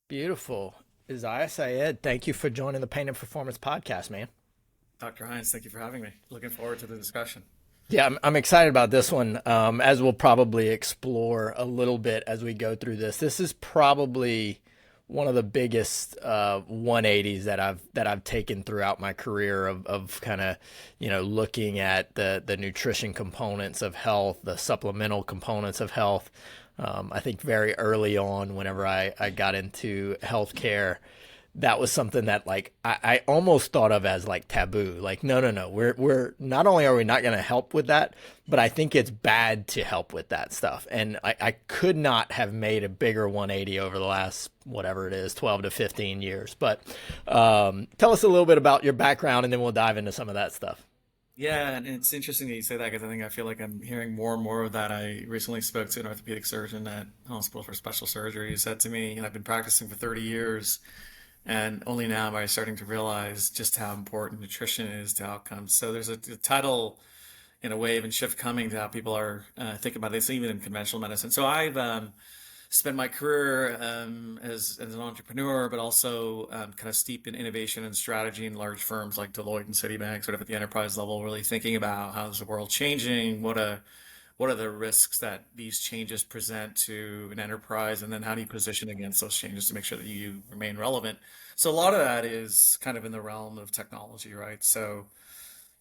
Beautiful. Eziah Syed, thank you for joining the Pain and Performance podcast, man. Dr. Hines, thank you for having me. Looking forward to the discussion. Yeah, I'm excited about this one, as we'll probably explore a little bit as we go through this. This is probably one of the biggest 180s that I've taken throughout my career of kind of looking at the nutrition components of health, the supplemental components of health. I think very early on, whenever I got into healthcare, that was something that like I almost thought of as like taboo. Like, no. We're not only are we not going to help with that, but I think it's bad to help with that stuff. And I could not have made a bigger 180 over the last whatever it is, 12 to 15 years. But tell us a little bit about your background, and then we'll dive into some of that stuff. Yeah, and it's interesting that you say that because I feel like I'm hearing more and more of that. I recently spoke to an orthopedic surgeon at Hospital for Special Surgery who said to me, I've been practicing for 30 years, and only now am I starting to realize just how important nutrition is to outcomes. So there's a tidal, in a wave and shift coming to how people are thinking about this, even in conventional medicine. So I've spent my career as an entrepreneur, but also kind of steeped in innovation and strategy in large firms like Deloitte and Citibank, sort of at the enterprise level, really thinking about how's the world changing, what are the risks that these changes present to an enterprise, and then how do you position against those changes to make sure that you remain relevant. So a lot of that is kind of in the realm of technology, right? So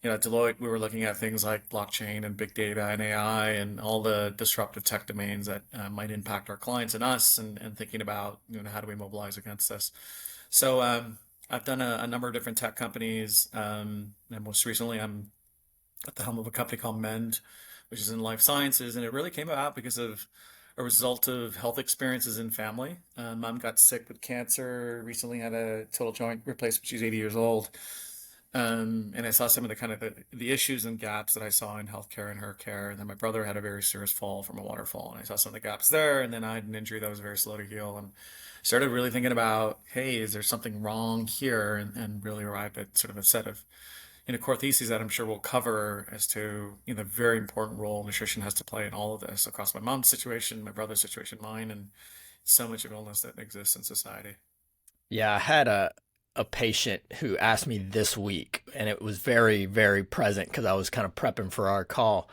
at Deloitte, we were looking at things like blockchain and big data and AI and all the disruptive tech domains that might impact our clients and us, and thinking about, how do we mobilize against this. So I've done a number of different tech companies, and most recently I'm at the helm of a company called Mend, which is in life sciences, and it really came about because of a result of health experiences in family. Mom got sick with cancer, recently had a total joint replacement. She's 80 years old. And I saw some of the kind of the issues and gaps that I saw in healthcare and her care. And then my brother had a very serious fall from a waterfall, and I saw some of the gaps there. And then I had an injury that was very slow to heal, and started really thinking about, hey, is there something wrong here? And really arrived at sort of a set of core theses that I'm sure we'll cover as to the very important role nutrition has to play in all of this across my mom's situation, my brother's situation, mine, and so much of illness that exists in society. Yeah, I had a patient who asked me this week, and it was very, very present because I was kind of prepping for our call.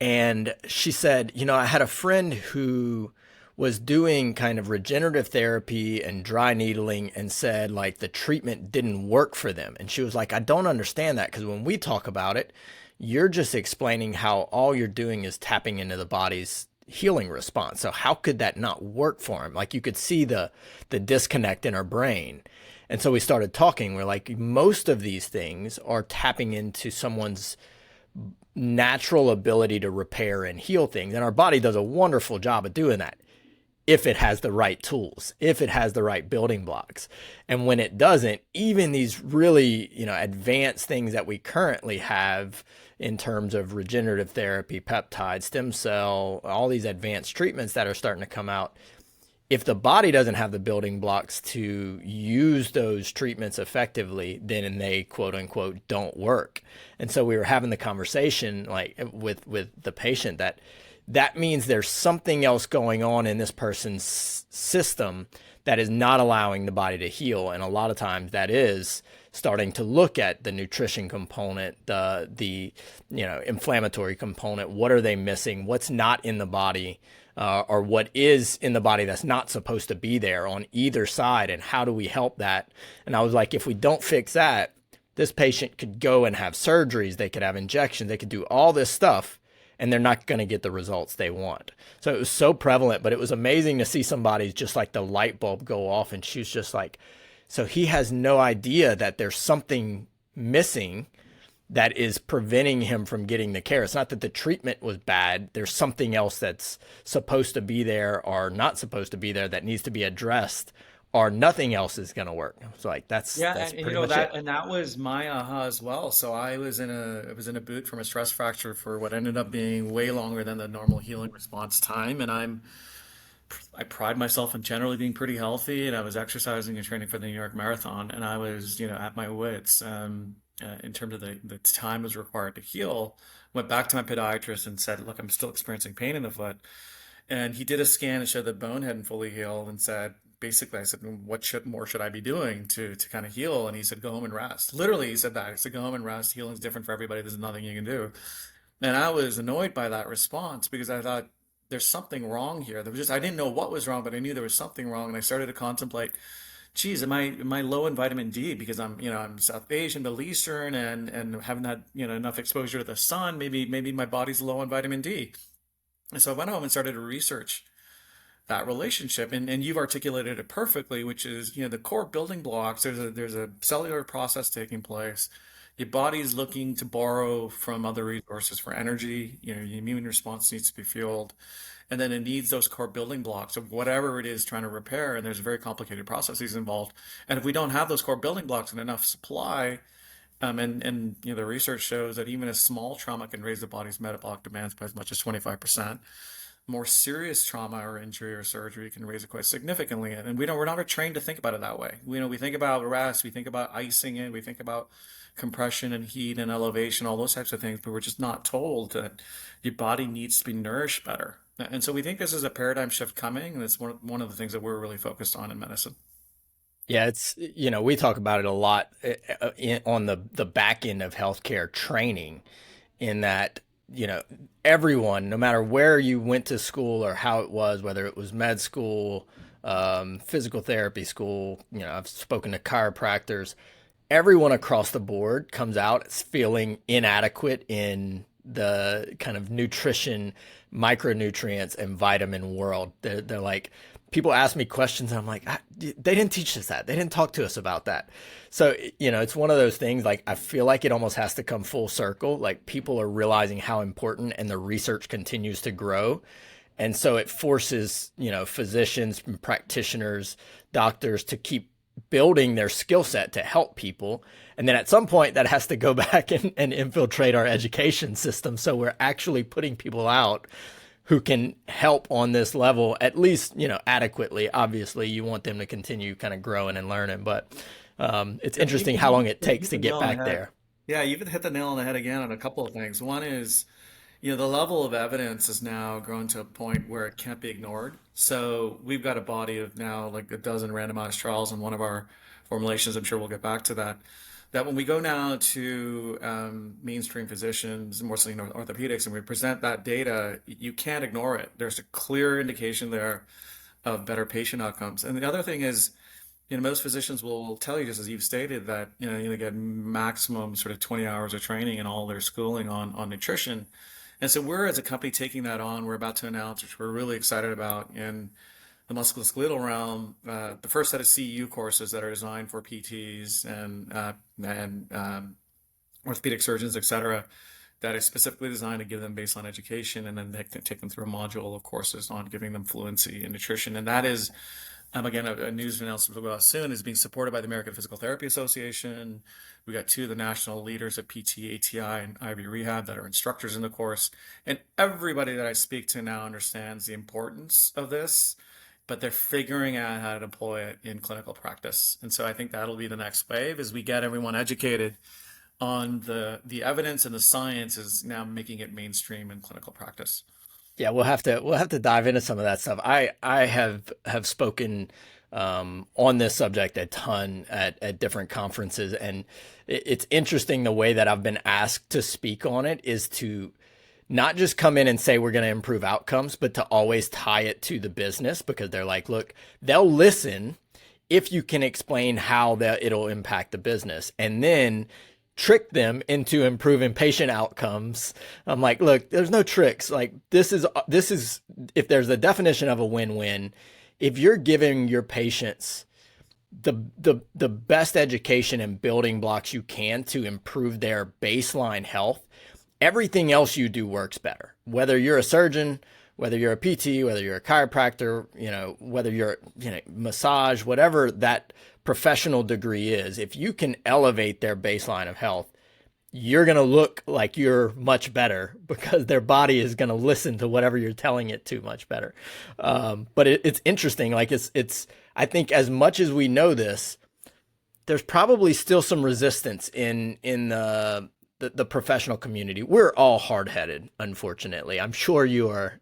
And she said, I had a friend who was doing kind of regenerative therapy and dry needling and said like the treatment didn't work for them. And she was like, I don't understand that because when we talk about it, you're just explaining how all you're doing is tapping into the body's healing response. So how could that not work for him? Like you could see the disconnect in her brain. And so we started talking. We're like, most of these things are tapping into someone's natural ability to repair and heal things. And our body does a wonderful job of doing that if it has the right tools, if it has the right building blocks. And when it doesn't, even these really, advanced things that we currently have in terms of regenerative therapy, peptide, stem cell, all these advanced treatments that are starting to come out, if the body doesn't have the building blocks to use those treatments effectively, then they quote unquote don't work. And so we were having the conversation like with the patient that means there's something else going on in this person's system that is not allowing the body to heal. And a lot of times that is starting to look at the nutrition component, the inflammatory component. What are they missing? What's not in the body? Or what is in the body that's not supposed to be there on either side, and how do we help that? And I was like, if we don't fix that, this patient could go and have surgeries, they could have injections, they could do all this stuff, and they're not going to get the results they want. So it was so prevalent, but it was amazing to see somebody just like the light bulb go off, and she was just like, so he has no idea that there's something missing that is preventing him from getting the care. It's not that the treatment was bad. There's something else that's supposed to be there or not supposed to be there that needs to be addressed, or nothing else is going to work. So like Yeah, that's and pretty much it. that was my aha as well. So I was in a boot from a stress fracture for what ended up being way longer than the normal healing response time, and I pride myself in generally being pretty healthy, and I was exercising and training for the New York Marathon, and I was, at my wits in terms of the time was required to heal. Went back to my podiatrist and said, "Look, I'm still experiencing pain in the foot." And he did a scan and showed the bone hadn't fully healed, and said, basically I said, what should I be doing to kind of heal? And he said, go home and rest. Literally, he said that. He said, go home and rest. Healing is different for everybody. There's nothing you can do. And I was annoyed by that response because I thought there's something wrong here. There was just I didn't know what was wrong, but I knew there was something wrong, and I started to contemplate, geez, am I low in vitamin D because I'm South Asian, Middle Eastern, and haven't had enough exposure to the sun. Maybe my body's low on vitamin D. And so I went home and started to research that relationship, and you've articulated it perfectly, which is the core building blocks. There's a cellular process taking place. Your body's looking to borrow from other resources for energy. Your immune response needs to be fueled, and then it needs those core building blocks of whatever it is trying to repair. And there's very complicated processes involved. And if we don't have those core building blocks in enough supply, and the research shows that even a small trauma can raise the body's metabolic demands by as much as 25%. More serious trauma or injury or surgery can raise it quite significantly. And we're not trained to think about it that way. We think about rest, we think about icing it, we think about compression and heat and elevation, all those types of things, but we're just not told that your body needs to be nourished better. And so we think this is a paradigm shift coming, and it's one of the things that we're really focused on in medicine. Yeah, we talk about it a lot on the back end of healthcare training, in that, everyone, no matter where you went to school or how it was, whether it was med school, physical therapy school, I've spoken to chiropractors, everyone across the board comes out feeling inadequate in the kind of nutrition, micronutrients, and vitamin world. They're like, people ask me questions and I'm like, they didn't teach us that. They didn't talk to us about that. So, it's one of those things, like, I feel like it almost has to come full circle. Like, people are realizing how important, and the research continues to grow. And so it forces, physicians, practitioners, doctors to keep building their skill set to help people. And then at some point that has to go back and infiltrate our education system. So we're actually putting people out who can help on this level, at least, adequately. Obviously, you want them to continue kind of growing and learning, but it's interesting how long it takes to get back there. Yeah, you even hit the nail on the head again on a couple of things. One is, the level of evidence is now grown to a point where it can't be ignored. So we've got a body of now like a dozen randomized trials in one of our formulations. I'm sure we'll get back to that. That when we go now to mainstream physicians, more so orthopedics, and we present that data, you can't ignore it. There's a clear indication there of better patient outcomes. And the other thing is, most physicians will tell you, just as you've stated, that they get maximum sort of 20 hours of training and all their schooling on nutrition. And so we're, as a company, taking that on. We're about to announce, which we're really excited about, in the musculoskeletal realm, the first set of CEU courses that are designed for PTs and orthopedic surgeons, et cetera, that is specifically designed to give them baseline education, and then they can take them through a module of courses on giving them fluency in nutrition. And that is, again, a news announcement will go out soon, is being supported by the American Physical Therapy Association. We got two of the national leaders at PT, ATI, and IV Rehab that are instructors in the course. And everybody that I speak to now understands the importance of this, but they're figuring out how to deploy it in clinical practice. And so I think that'll be the next wave, as we get everyone educated on the evidence, and the science is now making it mainstream in clinical practice. Yeah, we'll have to dive into some of that stuff. I have spoken on this subject a ton at different conferences, and it's interesting the way that I've been asked to speak on it is to not just come in and say we're going to improve outcomes, but to always tie it to the business, because they're like, look, they'll listen if you can explain how it'll impact the business, and then trick them into improving patient outcomes. I'm like, look, there's no tricks. Like, this is if there's a definition of a win-win, if you're giving your patients the best education and building blocks you can to improve their baseline health, everything else you do works better. Whether you're a surgeon, whether you're a PT, whether you're a chiropractor, whether you're, massage, whatever that professional degree is, if you can elevate their baseline of health, you're going to look like you're much better, because their body is going to listen to whatever you're telling it to much better. But it's interesting. Like, it's, I think, as much as we know this, there's probably still some resistance in the professional community. We're all hard-headed, unfortunately. I'm sure you are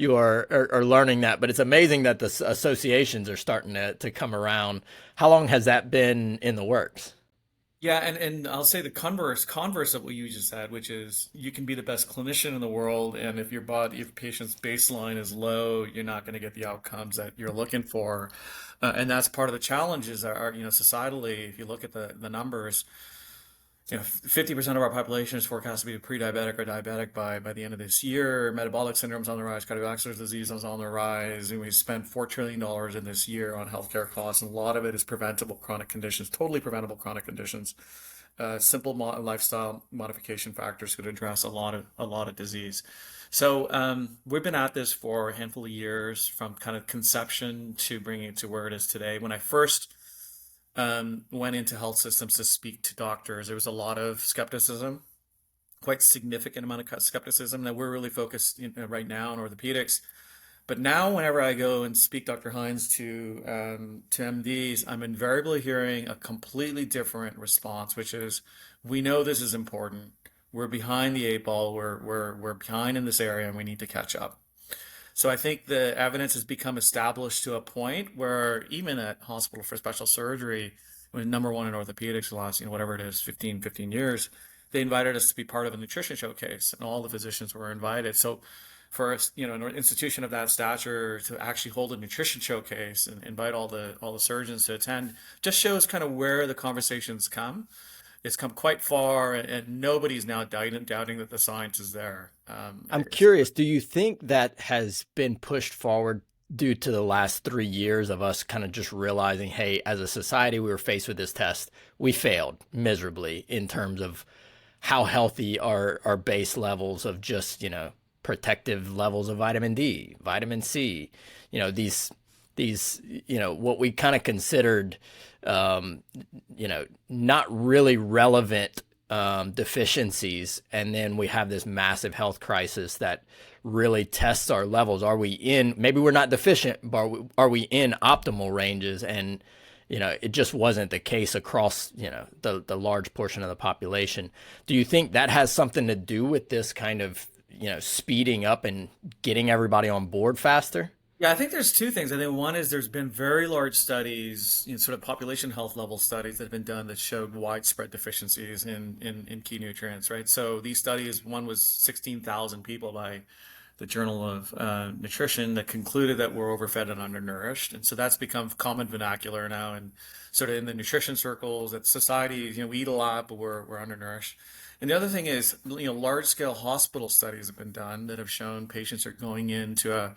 you are learning that. But it's amazing that the associations are starting to come around. How long has that been in the works? Yeah, and I'll say the converse of what you just said, which is you can be the best clinician in the world, and if patient's baseline is low, you're not going to get the outcomes that you're looking for, and that's part of the challenges are, societally. If you look at the numbers, 50% of our population is forecast to be pre-diabetic or diabetic by the end of this year. Metabolic syndrome's on the rise, cardiovascular disease is on the rise, and we spent $4 trillion in this year on healthcare costs, and a lot of it is preventable chronic conditions, totally preventable chronic conditions. Simple lifestyle modification factors could address a lot of disease. So we've been at this for a handful of years, from kind of conception to bringing it to where it is today. When I first went into health systems to speak to doctors, there was a lot of skepticism, quite significant amount of skepticism. That we're really focused right now on orthopedics. But now, whenever I go and speak, Dr. Hines, to MDs, I'm invariably hearing a completely different response, which is, we know this is important. We're behind the eight ball. We're behind in this area, and we need to catch up. So I think the evidence has become established to a point where even at hospital for special surgery, when number one in orthopedics the last, whatever it is, 15 years, they invited us to be part of a nutrition showcase, and all the physicians were invited. So for us, an institution of that stature to actually hold a nutrition showcase and invite all the surgeons to attend just shows kind of where the conversations come. It's come quite far, and nobody's now doubting that the science is there. I'm curious, do you think that has been pushed forward due to the last 3 years of us kind of just realizing, hey, as a society, we were faced with this test. We failed miserably in terms of how healthy our base levels of just, protective levels of vitamin D, vitamin C, these, what we kind of considered, not really relevant deficiencies, and then we have this massive health crisis that really tests our levels. Are we in? Maybe we're not deficient, but are we in optimal ranges? And it just wasn't the case across the large portion of the population. Do you think that has something to do with this kind of speeding up and getting everybody on board faster? Yeah, I think there's two things. I think one is there's been very large studies, sort of population health level studies that have been done that showed widespread deficiencies in key nutrients, right? So these studies, one was 16,000 people by the Journal of Nutrition, that concluded that we're overfed and undernourished. And so that's become common vernacular now, and sort of in the nutrition circles that society, we eat a lot, but we're undernourished. And the other thing is, large scale hospital studies have been done that have shown patients are going into a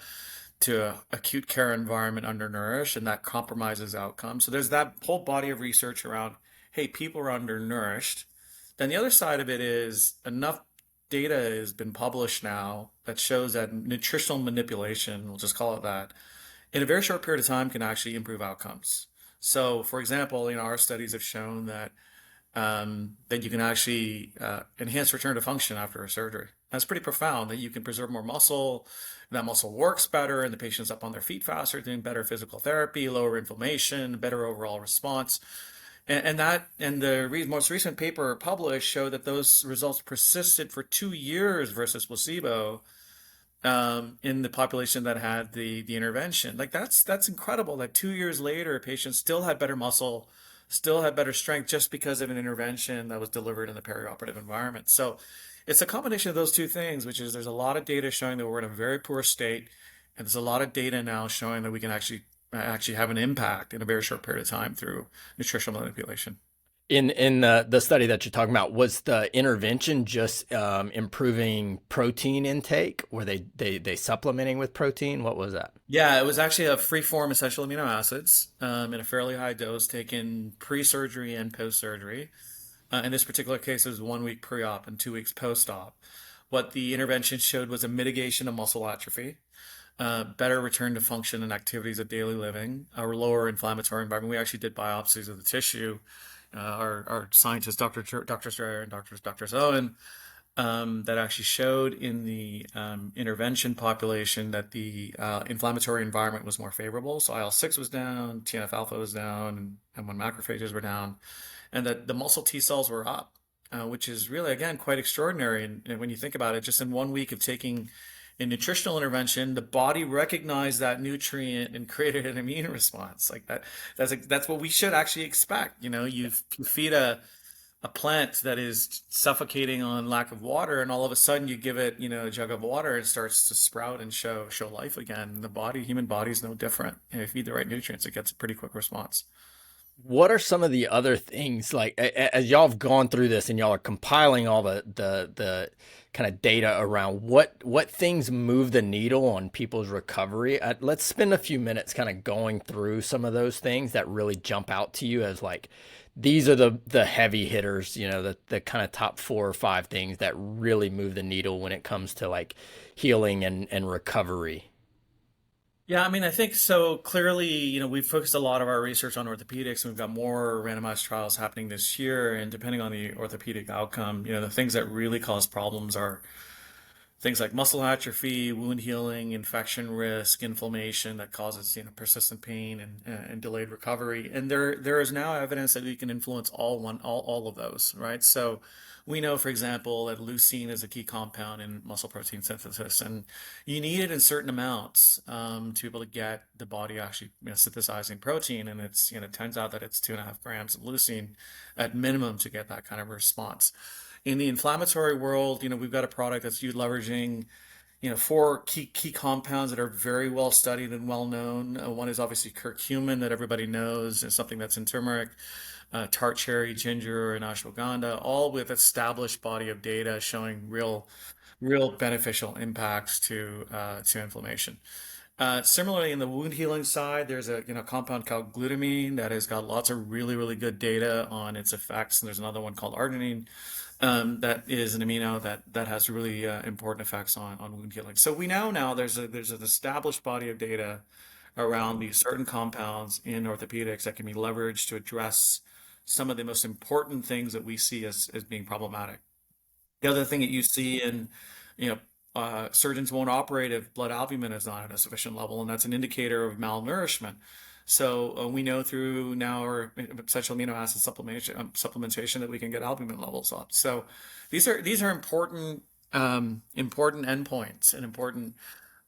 acute care environment undernourished, and that compromises outcomes. So there's that whole body of research around, hey, people are undernourished. Then the other side of it is, enough data has been published now that shows that nutritional manipulation, we'll just call it that, in a very short period of time can actually improve outcomes. So, for example, our studies have shown that you can actually enhance return to function after a surgery. That's pretty profound, that you can preserve more muscle, that muscle works better, and the patient's up on their feet faster, doing better physical therapy, lower inflammation, better overall response. And the most recent paper published showed that those results persisted for 2 years versus placebo, in the population that had the intervention. Like that's incredible. That 2 years later, patients still had better muscle, still had better strength, just because of an intervention that was delivered in the perioperative environment. So it's a combination of those two things, which is, there's a lot of data showing that we're in a very poor state, and there's a lot of data now showing that we can actually have an impact in a very short period of time through nutritional manipulation. In the study that you're talking about, was the intervention just improving protein intake? Were they supplementing with protein? What was that? Yeah, it was actually a free form essential amino acids in a fairly high dose, taken pre-surgery and post-surgery. In this particular case, it was 1 week pre-op and 2 weeks post-op. What the intervention showed was a mitigation of muscle atrophy, better return to function and activities of daily living, a lower inflammatory environment. We actually did biopsies of the tissue. Our scientists, Dr. Strayer and Dr. Owen, that actually showed in the intervention population that the inflammatory environment was more favorable. So IL-6 was down, TNF alpha was down, and M1 macrophages were down, and that the muscle T cells were up, which is really, again, quite extraordinary. And when you think about it, just in 1 week of taking in nutritional intervention, the body recognized that nutrient and created an immune response like that. That's what we should actually expect. You feed a plant that is suffocating on lack of water, and all of a sudden you give it, a jug of water, it starts to sprout and show life again. The human body is no different. And if you feed the right nutrients, it gets a pretty quick response. What are some of the other things like as y'all have gone through this and y'all are compiling all the kind of data around what things move the needle on people's recovery? Let's spend a few minutes kind of going through some of those things that really jump out to you as like these are the heavy hitters, the kind of top 4 or 5 things that really move the needle when it comes to like healing and recovery. Yeah, I mean, I think so. Clearly, we've focused a lot of our research on orthopedics, and we've got more randomized trials happening this year. And depending on the orthopedic outcome, the things that really cause problems are things like muscle atrophy, wound healing, infection risk, inflammation that causes persistent pain and delayed recovery. And there is now evidence that we can influence all of those, right? So we know, for example, that leucine is a key compound in muscle protein synthesis, and you need it in certain amounts to be able to get the body actually synthesizing protein. And it turns out that it's 2.5 grams of leucine at minimum to get that kind of response. In the inflammatory world, we've got a product that's leveraging, 4 key compounds that are very well studied and well known. One is obviously curcumin that everybody knows, is something that's in turmeric, tart cherry, ginger, and ashwagandha, all with established body of data showing real beneficial impacts to inflammation. Similarly, in the wound healing side, there's a compound called glutamine that has got lots of really good data on its effects, and there's another one called arginine that is an amino that has really important effects on wound healing. So we now there's an established body of data around these certain compounds in orthopedics that can be leveraged to address some of the most important things that we see as being problematic. The other thing that you see in, you know, surgeons won't operate if blood albumin is not at a sufficient level, and that's an indicator of malnourishment. So we know through now our essential amino acid supplementation that we can get albumin levels up. So these are important endpoints and important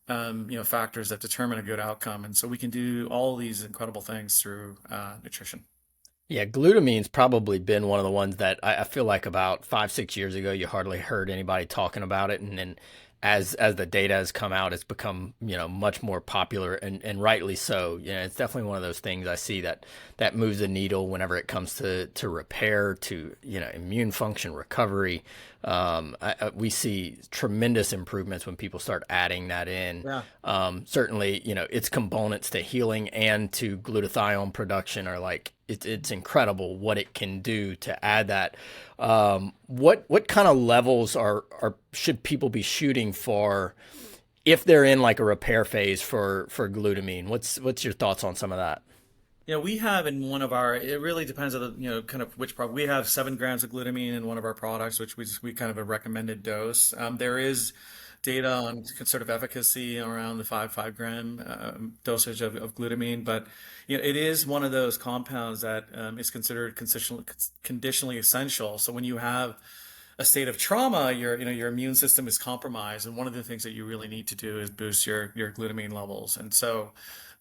factors that determine a good outcome. And so we can do all these incredible things through nutrition. Yeah, glutamine's probably been one of the ones that I feel like about 5, 6 years ago, you hardly heard anybody talking about it. And then as the data has come out, it's become, much more popular and rightly so. It's definitely one of those things I see that moves the needle whenever it comes to repair, to, immune function, recovery. We see tremendous improvements when people start adding that in. Yeah. Certainly, its components to healing and to glutathione production are like, it's incredible what it can do to add that. What kind of levels are should people be shooting for if they're in like a repair phase for glutamine? What's your thoughts on some of that? Yeah, we have in one of our, it really depends on the, kind of which product. We have 7 grams of glutamine in one of our products, which we kind of a recommended dose. There is data on sort of efficacy around the 5 gram dosage of glutamine, but it is one of those compounds that is considered conditionally essential. So when you have a state of trauma, your immune system is compromised, and one of the things that you really need to do is boost your glutamine levels. And so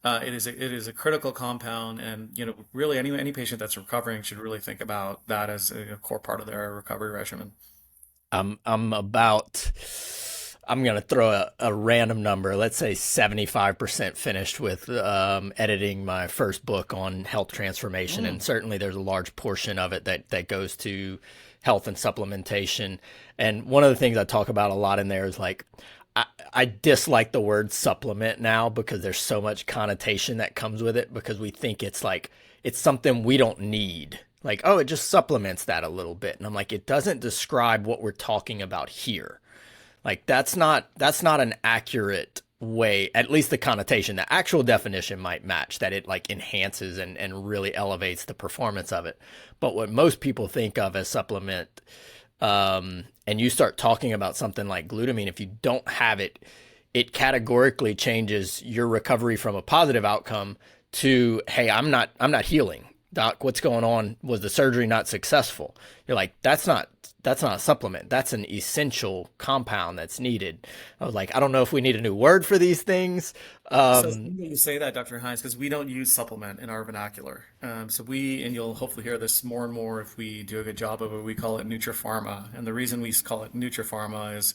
it is a critical compound, and really any patient that's recovering should really think about that as a core part of their recovery regimen. I'm about, I'm going to throw a random number. Let's say 75% finished with editing my first book on health transformation. And certainly there's a large portion of it that goes to health and supplementation. And one of the things I talk about a lot in there is like, I dislike the word supplement now because there's so much connotation that comes with it, because we think it's like, it's something we don't need. Like, oh, it just supplements that a little bit. And I'm like, it doesn't describe what we're talking about here. Like that's not an accurate way, at least the connotation. The actual definition might match, that it like enhances and really elevates the performance of it. But what most people think of as supplement, and you start talking about something like glutamine, if you don't have it, it categorically changes your recovery from a positive outcome to, hey, I'm not healing. doc, what's going on? Was the surgery not successful? You're like, that's not a supplement. That's an essential compound that's needed. I was like, I don't know if we need a new word for these things. So it's Um, funny that you say that, Dr. Hines, because we don't use supplement in our vernacular. And you'll hopefully hear this more and more if we do a good job of it, we call it Nutripharma. And the reason we call it Nutripharma is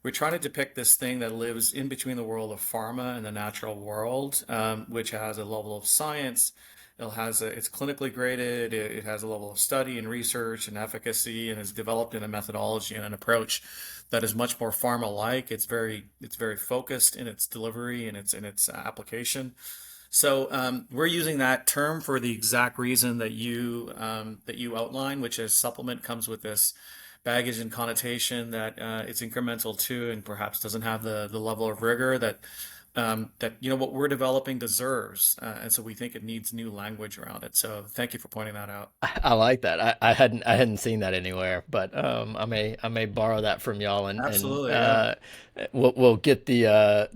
we're trying to depict this thing that lives in between the world of pharma and the natural world, which has a level of science. It's clinically graded. It has a level of study and research and efficacy, and is developed in a methodology and an approach that is much more pharma-like. It's very focused in its delivery and its application. So we're using that term for the exact reason that you outline, which is supplement comes with this baggage and connotation that it's incremental to, and perhaps doesn't have the level of rigor that what we're developing deserves, and so we think it needs new language around it. So thank you for pointing that out. I like that. I hadn't seen that anywhere, but I may borrow that from y'all, and Absolutely, yeah. we'll get the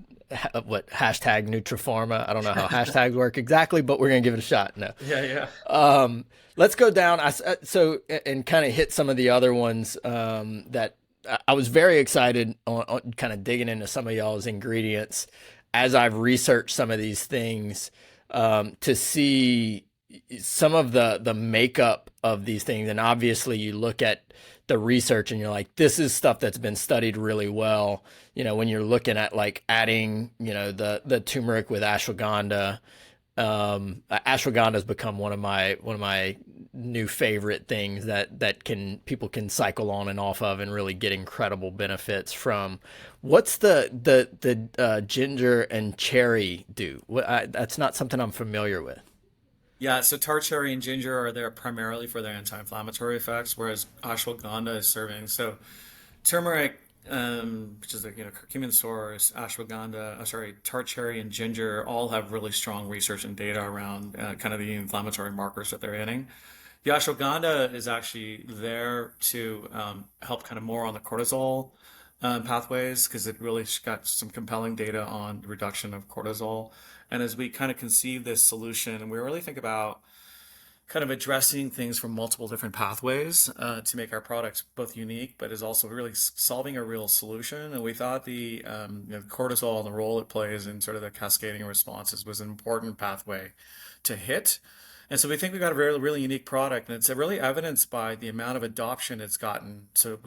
what hashtag Nutripharma. I don't know how hashtags work exactly, but we're gonna give it a shot. No. Yeah, yeah. Let's go down. So and kind of hit some of the other ones that I was very excited on kind of digging into some of y'all's ingredients as I've researched some of these things to see some of the makeup of these things. And obviously, you look at the research and you're like, this is stuff that's been studied really well. When you're looking at like adding, the turmeric with ashwagandha. Ashwagandha has become one of my new favorite things that people can cycle on and off of and really get incredible benefits from. What's the ginger and cherry do? That's not something I'm familiar with. Yeah, so tart cherry and ginger are there primarily for their anti-inflammatory effects, whereas ashwagandha is serving. So turmeric, which is the curcumin source, ashwagandha, sorry, tart cherry and ginger all have really strong research and data around kind of the inflammatory markers that they're hitting. The ashwagandha is actually there to help kind of more on the cortisol pathways because it really got some compelling data on the reduction of cortisol. And as we kind of conceive this solution, and we really think about kind of addressing things from multiple different pathways to make our products both unique, but is also really solving a real solution. And we thought the cortisol and the role it plays in sort of the cascading responses was an important pathway to hit. And so we think we've got a very, really unique product, and it's really evidenced by the amount of adoption it's gotten. So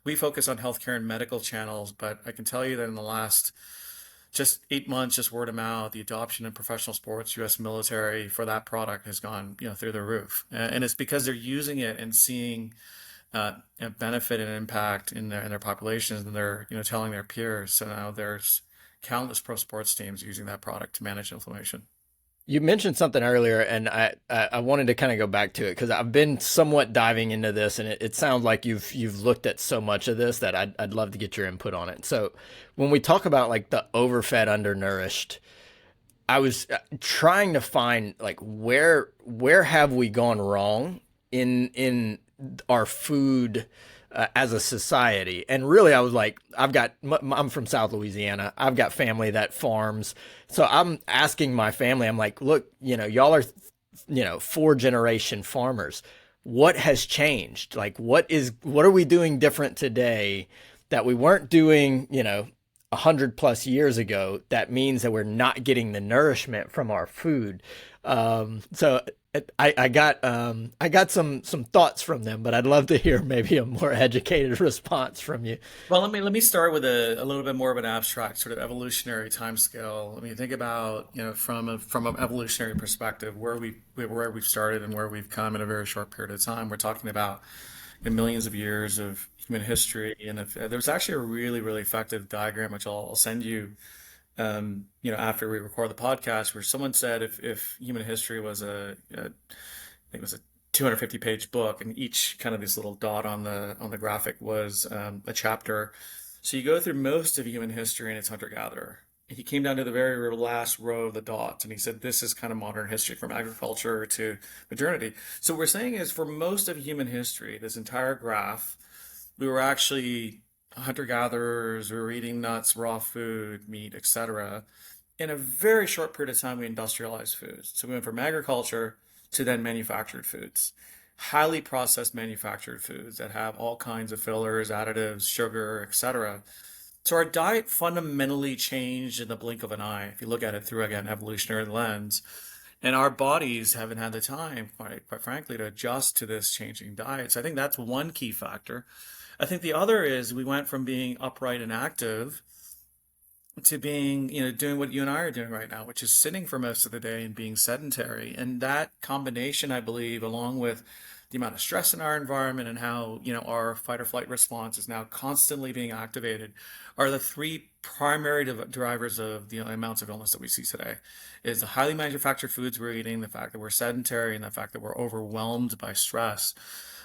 we focus on healthcare and medical channels, but I can tell you that in the last just 8 months, just word of mouth, the adoption in professional sports, U.S. military for that product has gone, through the roof. And it's because they're using it and seeing a benefit and impact in their populations, and they're, telling their peers. So now there's countless pro sports teams using that product to manage inflammation. You mentioned something earlier, and I wanted to kind of go back to it because I've been somewhat diving into this, and it sounds like you've looked at so much of this that I'd love to get your input on it. So when we talk about like the overfed, undernourished, I was trying to find like where have we gone wrong in our food as a society. And really, I was like, I'm from South Louisiana. I've got family that farms. So I'm asking my family, I'm like, look, y'all are, four generation farmers. What has changed? Like, what are we doing different today that we weren't doing, 100+ years ago? That means that we're not getting the nourishment from our food. So I got some thoughts from them, but I'd love to hear maybe a more educated response from you. Well, let me start with a little bit more of an abstract sort of evolutionary timescale. When you think about, from an evolutionary perspective, where we've started and where we've come in a very short period of time. We're talking about millions of years of human history, and if, there's actually a really, really effective diagram which I'll send you, after we record the podcast, where someone said if human history was I think it was a 250-page book, and each kind of this little dot on the graphic was a chapter. So you go through most of human history and it's hunter-gatherer. He came down to the very last row of the dots, and he said, this is kind of modern history from agriculture to modernity. So what we're saying is for most of human history, this entire graph, we were actually hunter-gatherers, we were eating nuts, raw food, meat, etc. In a very short period of time, we industrialized foods. So we went from agriculture to then manufactured foods, highly processed manufactured foods that have all kinds of fillers, additives, sugar, etc. So our diet fundamentally changed in the blink of an eye. If you look at it through, again, evolutionary lens, and our bodies haven't had the time, quite frankly, to adjust to this changing diet. So I think that's one key factor. I think the other is we went from being upright and active to being, doing what you and I are doing right now, which is sitting for most of the day and being sedentary. And that combination, I believe, along with the amount of stress in our environment and how, our fight or flight response is now constantly being activated, are the three primary drivers of the amounts of illness that we see today. Is the highly manufactured foods we're eating, the fact that we're sedentary, and the fact that we're overwhelmed by stress.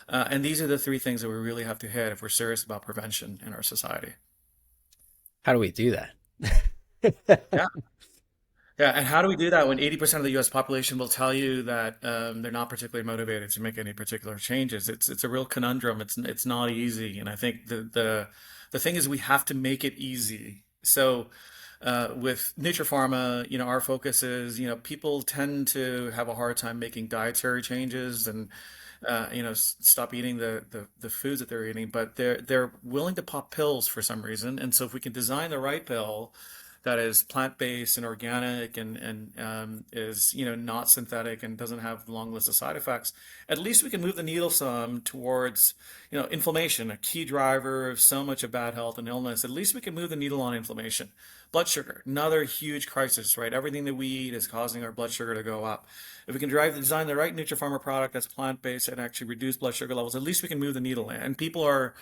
And these are the three things that we really have to hit if we're serious about prevention in our society. How do we do that? Yeah. Yeah, and how do we do that when 80% of the US population will tell you that they're not particularly motivated to make any particular changes? It's a real conundrum. It's not easy, and I think the thing is we have to make it easy. So with Nutripharma, our focus is, people tend to have a hard time making dietary changes and stop eating the foods that they're eating, but they're willing to pop pills for some reason. And so if we can design the right pill that is plant-based and organic and is not synthetic and doesn't have a long list of side effects, at least we can move the needle some towards inflammation, a key driver of so much of bad health and illness. At least we can move the needle on inflammation. Blood sugar, another huge crisis, right? Everything that we eat is causing our blood sugar to go up. If we can design the right Nutripharma product that's plant-based and actually reduce blood sugar levels, at least we can move the needle. And people are,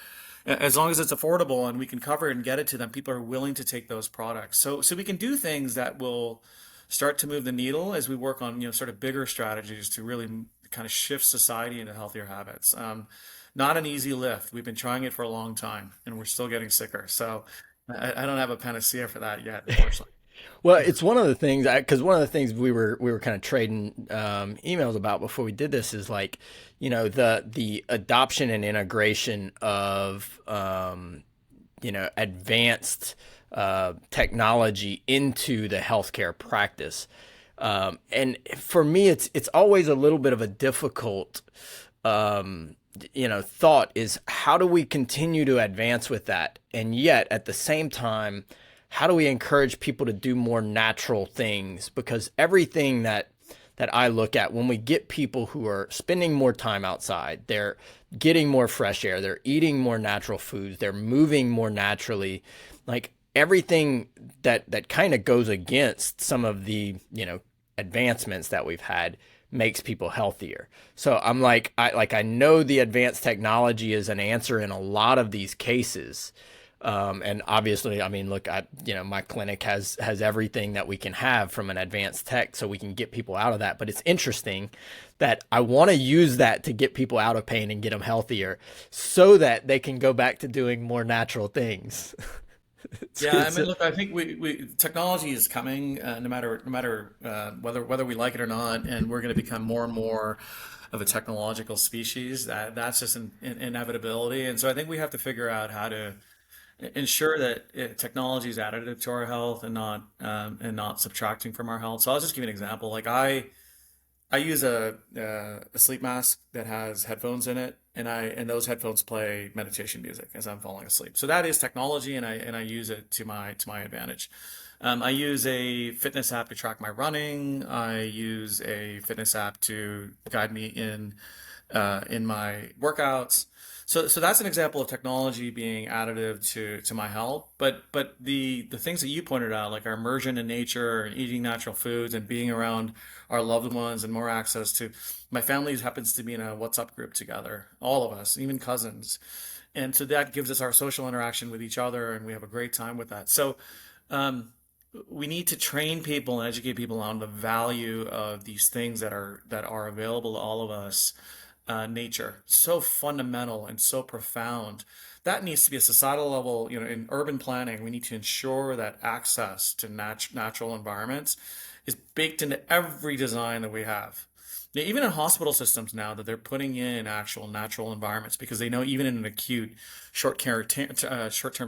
as long as it's affordable and we can cover it and get it to them, people are willing to take those products. So we can do things that will start to move the needle as we work on, sort of bigger strategies to really kind of shift society into healthier habits. Not an easy lift. We've been trying it for a long time and we're still getting sicker. So I don't have a panacea for that yet, unfortunately. Well, it's one of the things because one of the things we were kind of trading emails about before we did this is like, the adoption and integration of advanced technology into the healthcare practice. And for me, it's always a little bit of a difficult thought is how do we continue to advance with that? And yet at the same time, how do we encourage people to do more natural things? Because everything that I look at, when we get people who are spending more time outside, they're getting more fresh air, they're eating more natural foods, they're moving more naturally, like everything that kind of goes against some of the, advancements that we've had makes people healthier. So I'm like, I know the advanced technology is an answer in a lot of these cases. And obviously, I mean, look, my clinic has everything that we can have from an advanced tech so we can get people out of that. But it's interesting that I want to use that to get people out of pain and get them healthier so that they can go back to doing more natural things. Yeah, I mean, look, I think we technology is coming, no matter whether we like it or not, and we're going to become more and more of a technological species. That's just an inevitability, and so I think we have to figure out how to ensure that technology is additive to our health and not subtracting from our health. So I'll just give you an example. Like I use a sleep mask that has headphones in it, and those headphones play meditation music as I'm falling asleep. So that is technology, and I use it to my advantage. I use a fitness app to track my running. I use a fitness app to guide me in my workouts. So that's an example of technology being additive to my health. But the things that you pointed out, like our immersion in nature and eating natural foods and being around our loved ones and more access to my family happens to be in a WhatsApp group together, all of us, even cousins. And so that gives us our social interaction with each other, and we have a great time with that. So we need to train people and educate people on the value of these things that are available to all of us. Nature, so fundamental and so profound. That needs to be a societal level, in urban planning. We need to ensure that access to natural environments is baked into every design that we have. Now, even in hospital systems now that they're putting in actual natural environments because they know even in an acute short-term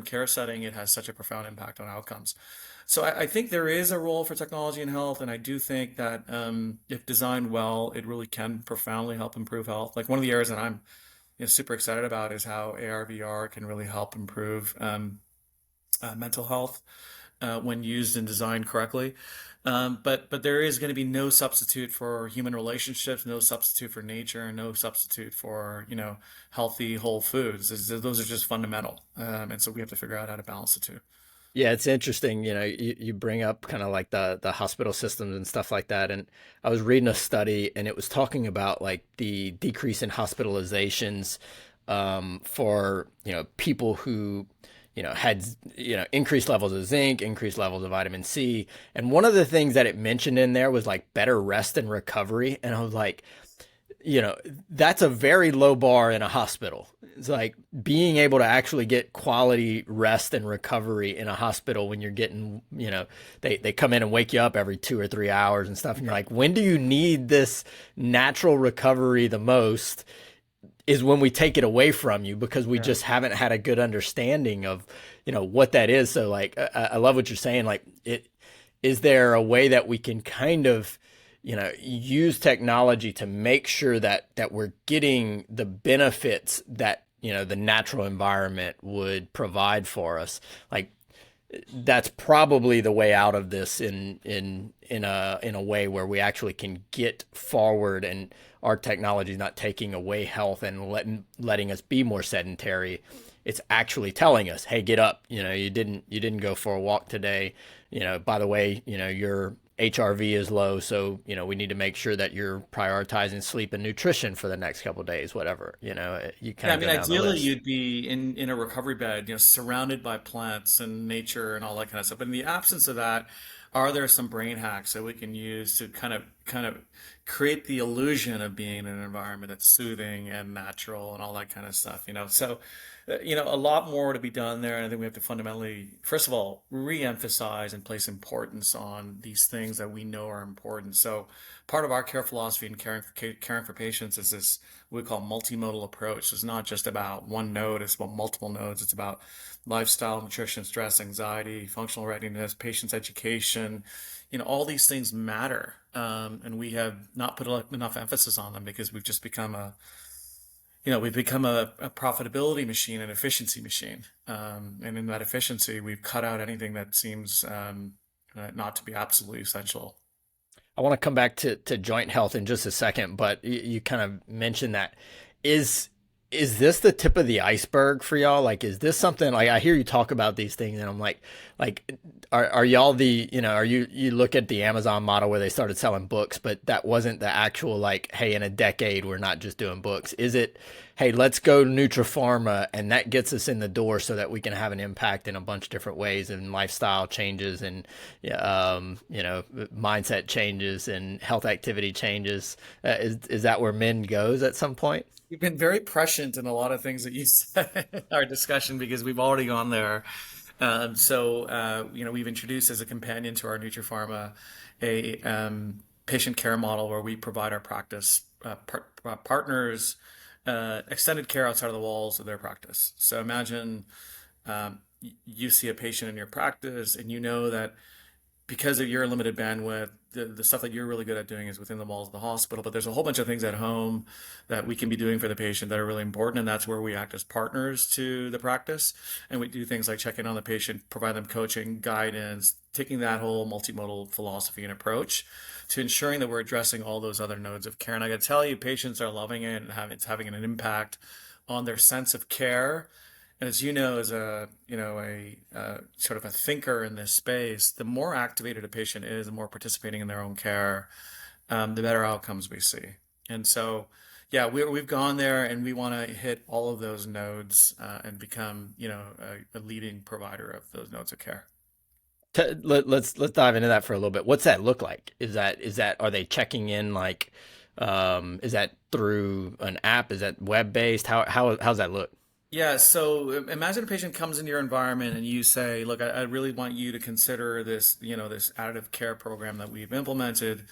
care setting, it has such a profound impact on outcomes. So I think there is a role for technology in health, and I do think that if designed well, it really can profoundly help improve health. Like one of the areas that I'm super excited about is how AR VR can really help improve mental health when used and designed correctly. But there is going to be no substitute for human relationships, no substitute for nature, and no substitute for healthy whole foods. Those are just fundamental, and so we have to figure out how to balance the two. Yeah, it's interesting. You bring up kind of like the hospital systems and stuff like that. And I was reading a study and it was talking about like the decrease in hospitalizations for, people who, had, increased levels of zinc, increased levels of vitamin C. And one of the things that it mentioned in there was like better rest and recovery. And I was like, that's a very low bar in a hospital. It's like being able to actually get quality rest and recovery in a hospital when you're getting, they come in and wake you up every 2 or 3 hours and stuff. And you're like, when do you need this natural recovery the most? Is when we take it away from you because we Yeah. just haven't had a good understanding of, what that is. So like, I love what you're saying. Like is there a way that we can kind of use technology to make sure that we're getting the benefits that the natural environment would provide for us? Like that's probably the way out of this in a way where we actually can get forward and our technology is not taking away health and letting us be more sedentary. It's actually telling us, hey, get up. You didn't go for a walk today. By the way, your HRV is low, so we need to make sure that you're prioritizing sleep and nutrition for the next couple of days, whatever. You kind Yeah, I of go mean, down the ideally list. you'd be in a recovery bed, surrounded by plants and nature and all that kind of stuff. But in the absence of that, are there some brain hacks that we can use to kind of create the illusion of being in an environment that's soothing and natural and all that kind of stuff, So, a lot more to be done there. And I think we have to fundamentally, first of all, re-emphasize and place importance on these things that we know are important. So, part of our care philosophy and caring for patients is this we call multimodal approach. So it's not just about one node, it's about multiple nodes. It's about lifestyle, nutrition, stress, anxiety, functional readiness, patient's education. All these things matter. And we have not put enough emphasis on them because we've become a profitability machine, an efficiency machine. And in that efficiency, we've cut out anything that seems not to be absolutely essential. I want to come back to joint health in just a second, but you kind of mentioned that. Is is this the tip of the iceberg for y'all? Like, is this something like I hear you talk about these things and I'm like, are y'all are you look at the Amazon model where they started selling books, but that wasn't the actual like, hey, in a decade, we're not just doing books. Is it, hey, let's go Nutripharma and that gets us in the door so that we can have an impact in a bunch of different ways and lifestyle changes and, mindset changes and health activity changes. Is that where men goes at some point? You've been very prescient in a lot of things that you said in our discussion because we've already gone there. We've introduced as a companion to our Nutripharma a patient care model where we provide our practice partners extended care outside of the walls of their practice. So imagine you see a patient in your practice and you know that because of your limited bandwidth, the stuff that you're really good at doing is within the walls of the hospital. But there's a whole bunch of things at home that we can be doing for the patient that are really important. And that's where we act as partners to the practice. And we do things like check in on the patient, provide them coaching, guidance, taking that whole multimodal philosophy and approach to ensuring that we're addressing all those other nodes of care. And I got to tell you, patients are loving it and it's having an impact on their sense of care. And as you know, as a sort of a thinker in this space, the more activated a patient is, the more participating in their own care, the better outcomes we see. And so, yeah, we've gone there, and we want to hit all of those nodes and become, a leading provider of those nodes of care. Let's dive into that for a little bit. What's that look like? Is that are they checking in like is that through an app? Is that web based? How's that look? Yeah, so imagine a patient comes into your environment and you say, "Look, I really want you to consider this, this additive care program that we've implemented.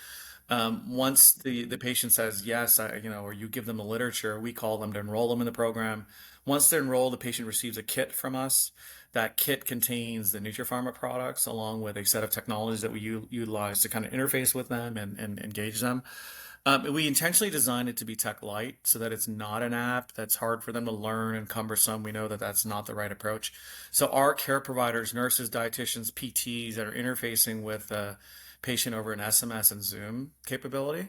Once the patient says yes, or you give them the literature, we call them to enroll them in the program. Once they're enrolled, the patient receives a kit from us. That kit contains the Nutripharma products along with a set of technologies that we utilize to kind of interface with them and engage them. We intentionally designed it to be tech light so that it's not an app that's hard for them to learn and cumbersome. We know that that's not the right approach. So our care providers, nurses, dietitians, PTs that are interfacing with the patient over an SMS and Zoom capability.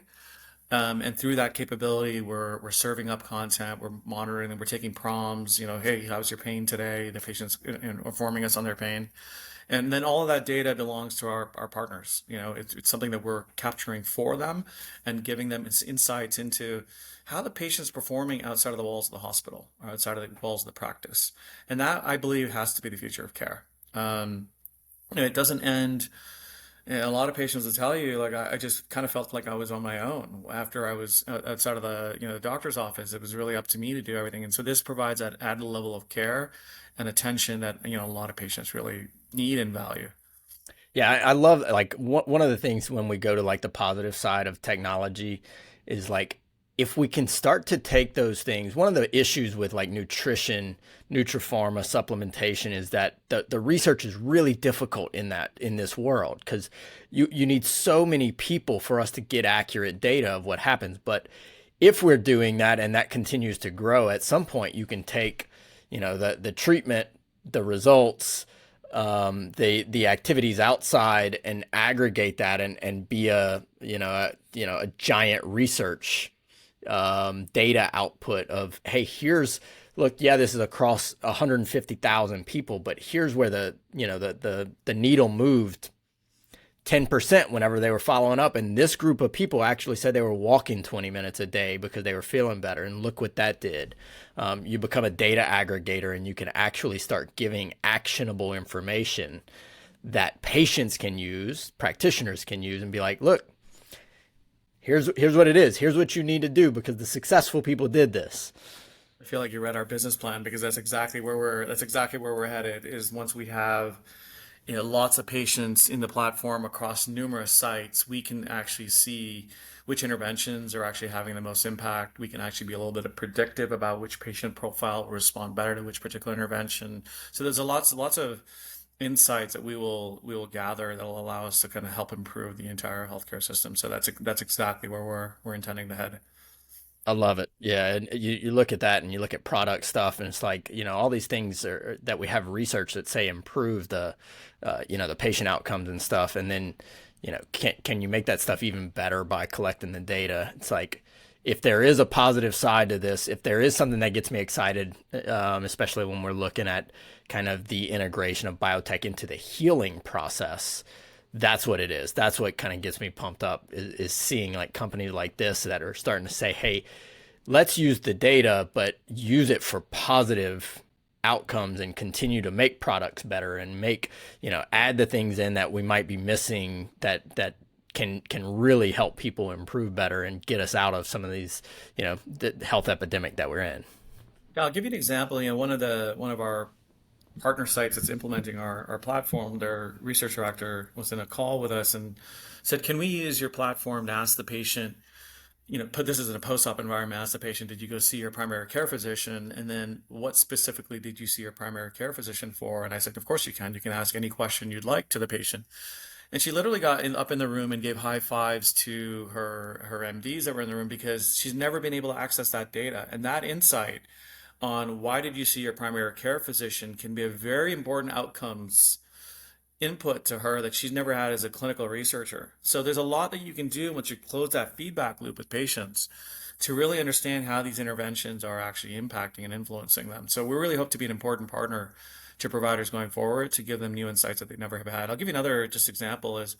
And through that capability, we're serving up content, we're monitoring them, we're taking prompts, hey, how's your pain today? The patient's informing us on their pain. And then all of that data belongs to our partners. It's something that we're capturing for them and giving them insights into how the patient's performing outside of the walls of the hospital or outside of the walls of the practice. And that, I believe, has to be the future of care. It doesn't end. A lot of patients will tell you, like, I just kind of felt like I was on my own after I was outside of the doctor's office. It was really up to me to do everything. And so this provides that added level of care and attention that, a lot of patients really need and value. Yeah, I love like one of the things when we go to like the positive side of technology is like if we can start to take those things. One of the issues with like nutrition, Nutripharma, supplementation is that the research is really difficult in this world because you need so many people for us to get accurate data of what happens. But if we're doing that and that continues to grow, at some point you can take, the treatment, the results, the activities outside and aggregate that and be a giant research data output of, hey, look, yeah, this is across 150,000 people, but here's where the needle moved 10% whenever they were following up. And this group of people actually said they were walking 20 minutes a day because they were feeling better. And look what that did. You become a data aggregator and you can actually start giving actionable information that patients can use, practitioners can use, and be like, look, here's what it is. Here's what you need to do because the successful people did this. I feel like you read our business plan because that's exactly where we're headed is once we have lots of patients in the platform across numerous sites, we can actually see which interventions are actually having the most impact. We can actually be a little bit predictive about which patient profile will respond better to which particular intervention. So there's lots of insights that we will gather that will allow us to kind of help improve the entire healthcare system. So that's exactly where we're intending to head. I love it. Yeah. And you look at that and you look at product stuff and it's like, all these things that we have research that say improve the patient outcomes and stuff. And then, can you make that stuff even better by collecting the data? It's like, if there is a positive side to this, if there is something that gets me excited, especially when we're looking at kind of the integration of biotech into the healing process, that's what it is. That's what kind of gets me pumped up is seeing like companies like this that are starting to say, hey, let's use the data, but use it for positive outcomes and continue to make products better and make, add the things in that we might be missing that can really help people improve better and get us out of some of these, the health epidemic that we're in. Yeah, I'll give you an example. One of our partner sites that's implementing our platform, their research director was in a call with us and said, can we use your platform to ask the patient, put this as in a post-op environment, ask the patient, did you go see your primary care physician? And then what specifically did you see your primary care physician for? And I said, of course you can. You can ask any question you'd like to the patient. And she literally got up in the room and gave high fives to her MDs that were in the room because she's never been able to access that data. And that insight on why did you see your primary care physician can be a very important outcomes input to her that she's never had as a clinical researcher. So there's a lot that you can do once you close that feedback loop with patients to really understand how these interventions are actually impacting and influencing them. So we really hope to be an important partner to providers going forward to give them new insights that they never have had. I'll give you another just example is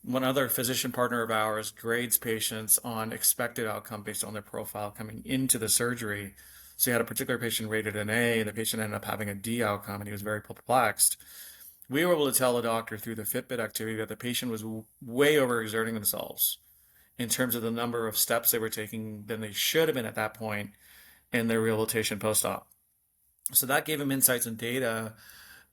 one other physician partner of ours grades patients on expected outcome based on their profile coming into the surgery. So you had a particular patient rated an A, and the patient ended up having a D outcome, and he was very perplexed. We were able to tell the doctor through the Fitbit activity that the patient was way overexerting themselves in terms of the number of steps they were taking than they should have been at that point in their rehabilitation post-op. So that gave him insights and data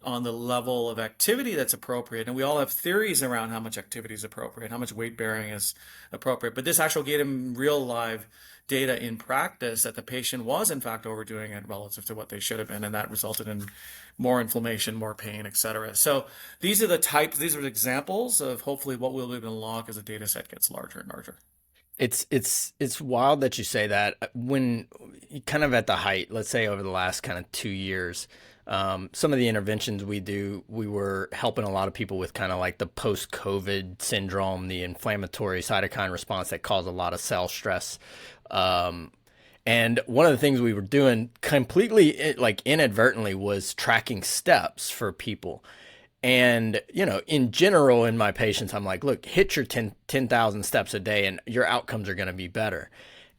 on the level of activity that's appropriate. And we all have theories around how much activity is appropriate, how much weight bearing is appropriate. But this actually gave him real live data in practice that the patient was in fact overdoing it relative to what they should have been, and that resulted in more inflammation, more pain, etc. So these are the examples of hopefully what we'll be able to unlock as the data set gets larger and larger. It's wild that you say that. When kind of at the height, let's say over the last kind of 2 years, some of the interventions we do, we were helping a lot of people with kind of like the post-COVID syndrome, the inflammatory cytokine response that caused a lot of cell stress. Um, and one of the things we were doing completely like inadvertently was tracking steps for people. And, in general, in my patients, I'm like, look, hit your 10,000 steps a day and your outcomes are going to be better.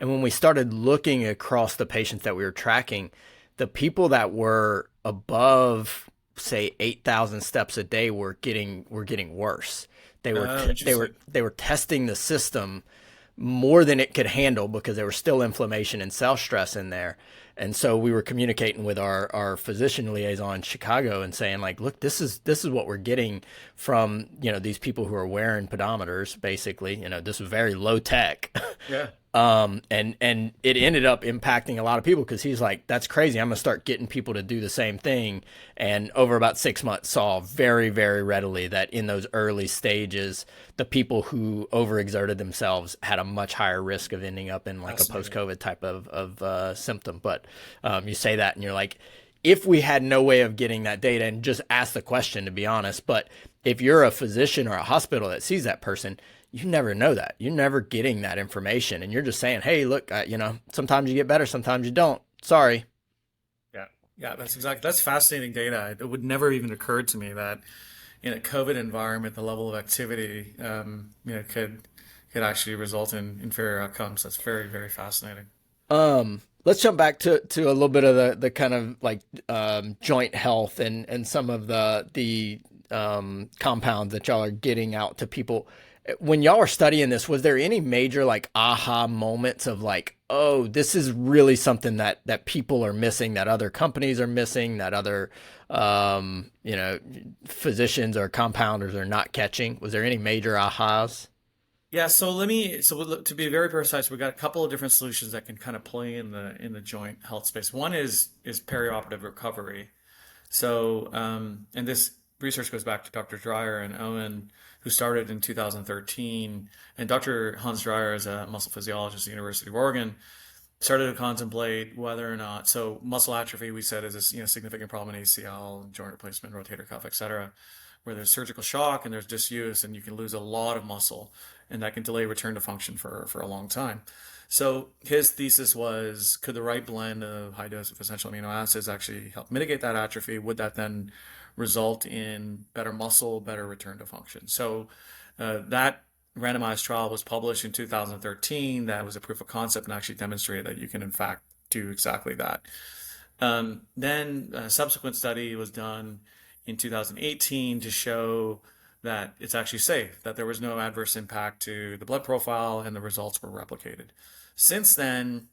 And when we started looking across the patients that we were tracking, the people that were above, say, 8,000 steps a day were getting worse. They were Oh, interesting. they were testing the system more than it could handle because there was still inflammation and cell stress in there. And so we were communicating with our physician liaison in Chicago and saying like, look, this is what we're getting from, these people who are wearing pedometers, basically. This was very low tech. Yeah. And it ended up impacting a lot of people because he's like, that's crazy. I'm gonna start getting people to do the same thing. And over about 6 months, saw very, very readily that in those early stages, the people who overexerted themselves had a much higher risk of ending up in like a Fascinating. post-COVID type of symptom. But you say that and you're like, if we had no way of getting that data and just ask the question, to be honest, but if you're a physician or a hospital that sees that person, you never know that. You're never getting that information. And you're just saying, hey, look, sometimes you get better, sometimes you don't. Sorry. Yeah. Yeah, that's fascinating data. It would never even occurred to me that in a COVID environment, the level of activity, could actually result in inferior outcomes. That's very, very fascinating. Let's jump back to a little bit of the kind of like joint health and some of the compounds that y'all are getting out to people. When y'all were studying this, was there any major like aha moments of like, oh, this is really something that people are missing, that other companies are missing, that other physicians or compounders are not catching? Was there any major ahas? Yeah, to be very precise, we've got a couple of different solutions that can kind of play in the joint health space. One is perioperative recovery. So, and this research goes back to Dr. Dreyer and Owen, who started in 2013. And Dr. Hans Dreyer is a muscle physiologist at the University of Oregon, started to contemplate whether or not, so muscle atrophy, we said, is a significant problem in ACL, joint replacement, rotator cuff, et cetera, where there's surgical shock and there's disuse and you can lose a lot of muscle and that can delay return to function for a long time. So his thesis was, could the right blend of high dose of essential amino acids actually help mitigate that atrophy? Would that then result in better muscle, better return to function? So that randomized trial was published in 2013. That was a proof of concept and actually demonstrated that you can in fact do exactly that. Then a subsequent study was done in 2018 to show that it's actually safe, that there was no adverse impact to the blood profile, and the results were replicated. Since then,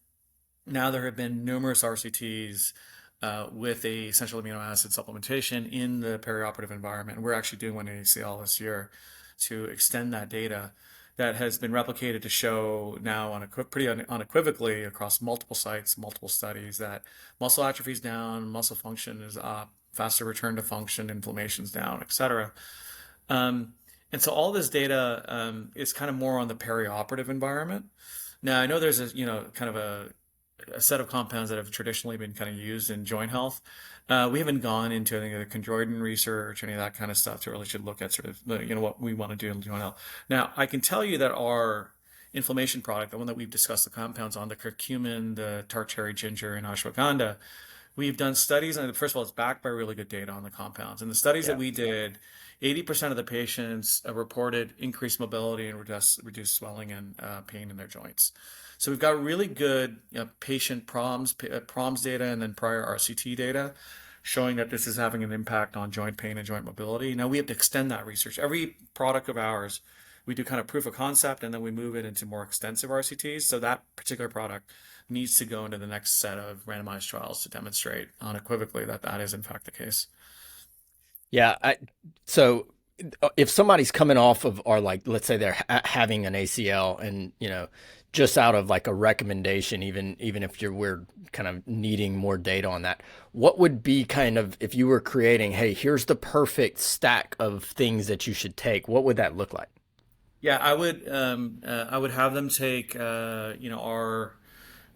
now there have been numerous RCTs with a essential amino acid supplementation in the perioperative environment. We're actually doing one in ACL this year to extend that data that has been replicated to show now pretty unequivocally across multiple sites, multiple studies, that muscle atrophy is down, muscle function is up, faster return to function, inflammation's down, et cetera. And so all this data is kind of more on the perioperative environment. Now, I know there's kind of a set of compounds that have traditionally been kind of used in joint health. We haven't gone into any of the chondroitin research, any of that kind of stuff to really should look at sort of what we want to do in joint health. Now, I can tell you that our inflammation product, the one that we've discussed the compounds on, the curcumin, the tart cherry ginger, and ashwagandha, we've done studies, and first of all, it's backed by really good data on the compounds. And the studies that Yeah. we did, 80% of the patients reported increased mobility and reduced swelling and pain in their joints. So we've got really good patient PROMS data and then prior RCT data showing that this is having an impact on joint pain and joint mobility. Now we have to extend that research. Every product of ours, we do kind of proof of concept and then we move it into more extensive RCTs. So that particular product needs to go into the next set of randomized trials to demonstrate unequivocally that that is in fact the case. Yeah. So if somebody's coming off of, or like, let's say they're having an ACL and, just out of like a recommendation, even if we're kind of needing more data on that, what would be kind of, if you were creating, hey, here's the perfect stack of things that you should take, what would that look like? Yeah, I would have them take our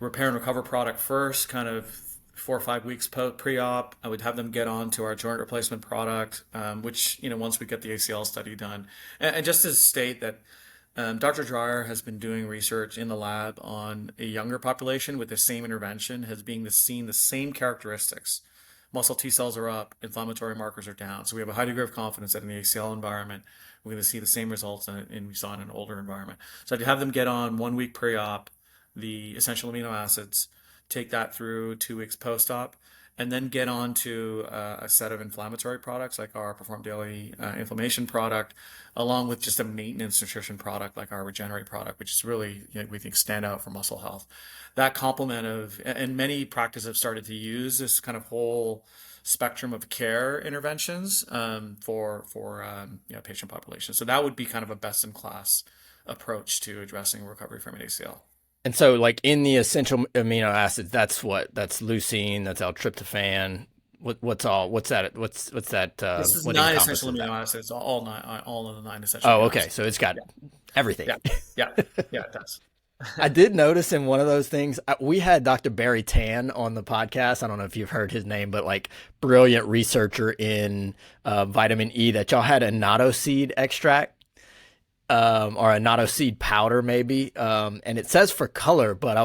repair and recover product first, kind of 4 or 5 weeks pre-op. I would have them get on to our joint replacement product, which once we get the ACL study done, and just to state that Dr. Dreyer has been doing research in the lab on a younger population with the same intervention, has being seen the same characteristics. Muscle T cells are up, inflammatory markers are down. So we have a high degree of confidence that in the ACL environment, we're going to see the same results we saw in an older environment. So I'd have them get on 1 week pre-op, the essential amino acids, take that through 2 weeks post-op, and then get on to a set of inflammatory products like our Perform Daily inflammation product, along with just a maintenance nutrition product like our Regenerate product, which is really, we think, stand out for muscle health. That complement of, and many practices have started to use this kind of whole spectrum of care interventions for patient populations. So that would be kind of a best in class approach to addressing recovery from an ACL. And so, like in the essential amino acids, that's leucine, that's L-tryptophan. What's that? What's that? This is What nine essential encompasses amino that? acids, all of the nine essential Oh, amino okay. acids. So it's got Yeah, everything. yeah, yeah, yeah, it does. I did notice in one of those things, we had Dr. Barry Tan on the podcast. I don't know if you've heard his name, but like brilliant researcher in vitamin E, that y'all had a natto seed extract, or a natto seed powder maybe. And it says for color, but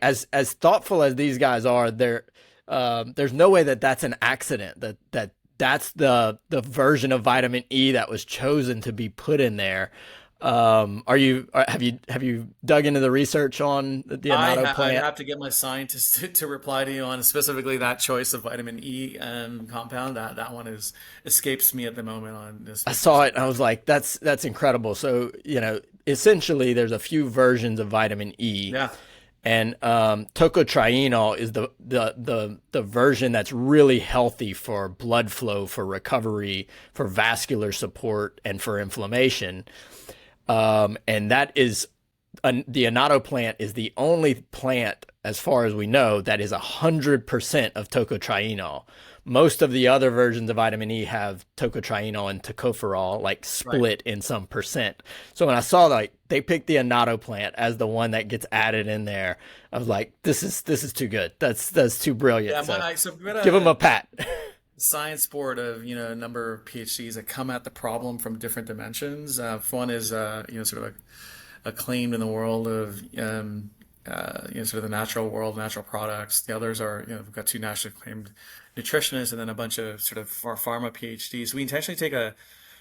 as thoughtful as these guys are, there's no way that that's an accident. That's the version of vitamin E that was chosen to be put in there. Have you dug into the research on the annatto I'd plant? have to get my scientist to reply to you on specifically that choice of vitamin E compound. That one is escapes me at the moment on this I specific saw it study. and I was like, that's incredible. So, essentially there's a few versions of vitamin E, Yeah, and tocotrienol is the version that's really healthy for blood flow, for recovery, for vascular support, and for inflammation. And that is the annatto plant is the only plant, as far as we know, that is 100% of tocotrienol. Most of the other versions of vitamin E have tocotrienol and tocopherol, like right. split in some percent. So when I saw like they picked the annatto plant as the one that gets added in there, I was like, this is too good. That's too brilliant. Yeah, So so we've got give them a pat. science board of a number of PhDs that come at the problem from different dimensions. One is sort of acclaimed in the world of sort of the natural world, natural products. The others are we've got two nationally acclaimed nutritionists and then a bunch of sort of pharma PhDs. We intentionally take a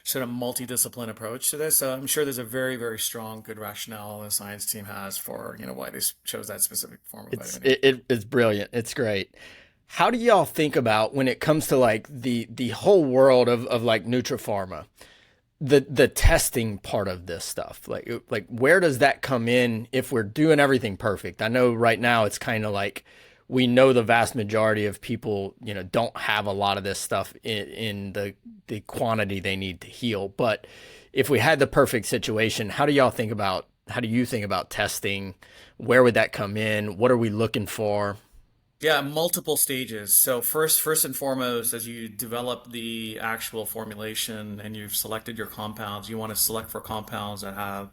sort of multidiscipline approach to this. So I'm sure there's a very, very strong, good rationale the science team has for why they chose that specific form of It's vitamin E. it, it it's brilliant. It's great. How do y'all think about when it comes to like the whole world of like Nutripharma, the testing part of this stuff? Like where does that come in if we're doing everything perfect? I know right now it's kind of like we know the vast majority of people, don't have a lot of this stuff in the quantity they need to heal. But if we had the perfect situation, how do you think about testing? Where would that come in? What are we looking for? Yeah, multiple stages. So first and foremost, as you develop the actual formulation and you've selected your compounds, you want to select for compounds that have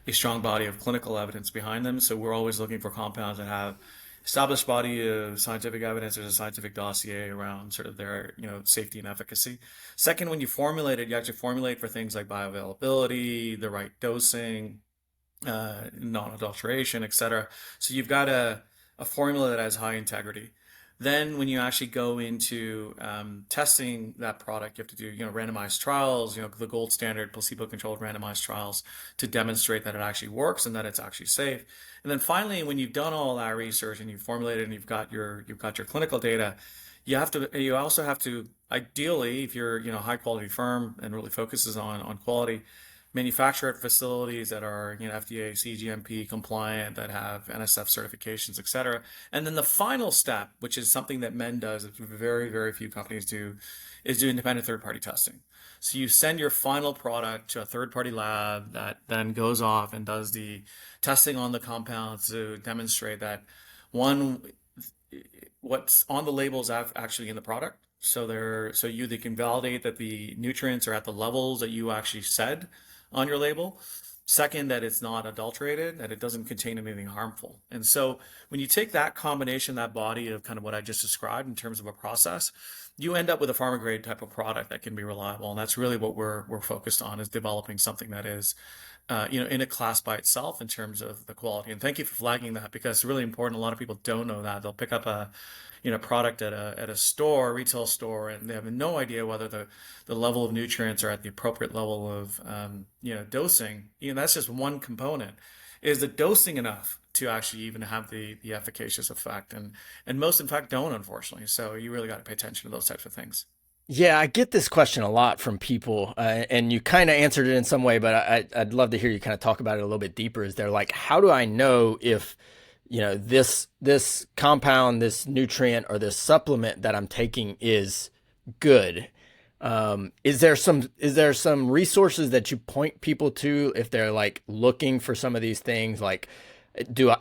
a strong body of clinical evidence behind them. So we're always looking for compounds that have established body of scientific evidence. There's a scientific dossier around sort of their, safety and efficacy. Second, when you formulate it, you actually formulate for things like bioavailability, the right dosing, non-adulteration, etc. So you've got a formula that has high integrity. Then when you actually go into testing that product, you have to do randomized trials, the gold standard placebo-controlled randomized trials to demonstrate that it actually works and that it's actually safe. And then finally, when you've done all that research and you've formulated and you've got your clinical data, you also have to ideally, if you're high quality firm and really focuses on quality, manufacture at facilities that are, FDA, CGMP compliant, that have NSF certifications, et cetera. And then the final step, which is something that men does, that very, very few companies do, is do independent third-party testing. So you send your final product to a third-party lab that then goes off and does the testing on the compounds to demonstrate that one, what's on the label is actually in the product. They can validate that the nutrients are at the levels that you actually said on your label. Second, that it's not adulterated, that it doesn't contain anything harmful. And so when you take that combination, that body of kind of what I just described in terms of a process, you end up with a pharma grade type of product that can be reliable. And that's really what we're focused on, is developing something that is in a class by itself in terms of the quality. And thank you for flagging that, because it's really important. A lot of people don't know that. They'll pick up a, product at a store, retail store, and they have no idea whether the level of nutrients are at the appropriate level of, dosing. That's just one component. Is the dosing enough to actually even have the efficacious effect? And most, in fact, don't, unfortunately. So you really got to pay attention to those types of things. Yeah, I get this question a lot from people, and you kind of answered it in some way, but I'd love to hear you kind of talk about it a little bit deeper. Is they're like, how do I know if, this compound, this nutrient, or this supplement that I'm taking is good? Is there some resources that you point people to if they're like looking for some of these things? Like,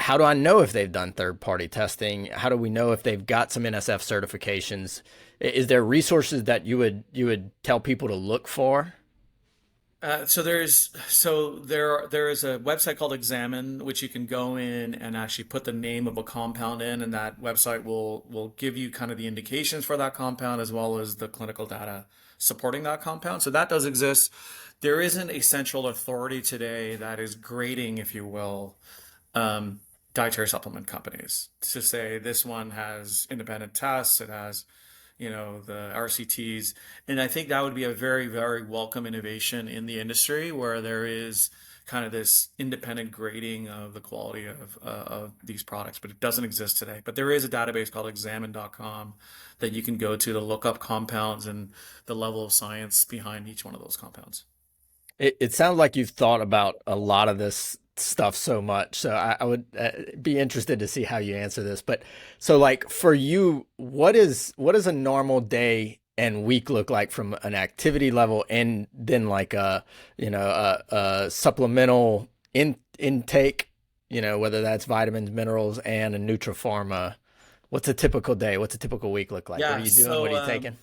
how do I know if they've done third party testing? How do we know if they've got some NSF certifications? Is there resources that you would tell people to look for? There is a website called Examine, which you can go in and actually put the name of a compound in, and that website will give you kind of the indications for that compound as well as the clinical data supporting that compound. So that does exist. There isn't a central authority today that is grading, if you will, dietary supplement companies to say this one has independent tests, it has, the RCTs. And I think that would be a very, very welcome innovation in the industry, where there is kind of this independent grading of the quality of these products, but it doesn't exist today. But there is a database called examine.com that you can go to look up compounds and the level of science behind each one of those compounds. It sounds like you've thought about a lot of this stuff so much. So I would be interested to see how you answer this. But so, like, for you, what is a normal day and week look like from an activity level, and then like a supplemental intake, whether that's vitamins, minerals, and a Nutripharma. What's a typical day? What's a typical week look like? What are Yeah, you doing? What are so you taking?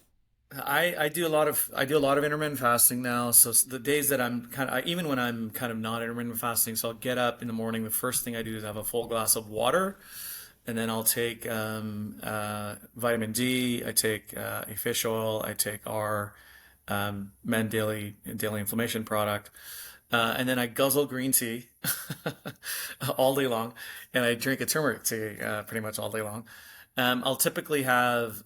I do a lot of intermittent fasting now. So the days that I'm even when I'm kind of not intermittent fasting, so I'll get up in the morning. The first thing I do is have a full glass of water, and then I'll take vitamin D. I take a fish oil. I take our Men Daily Inflammation product, and then I guzzle green tea all day long, and I drink a turmeric tea pretty much all day long. I'll typically have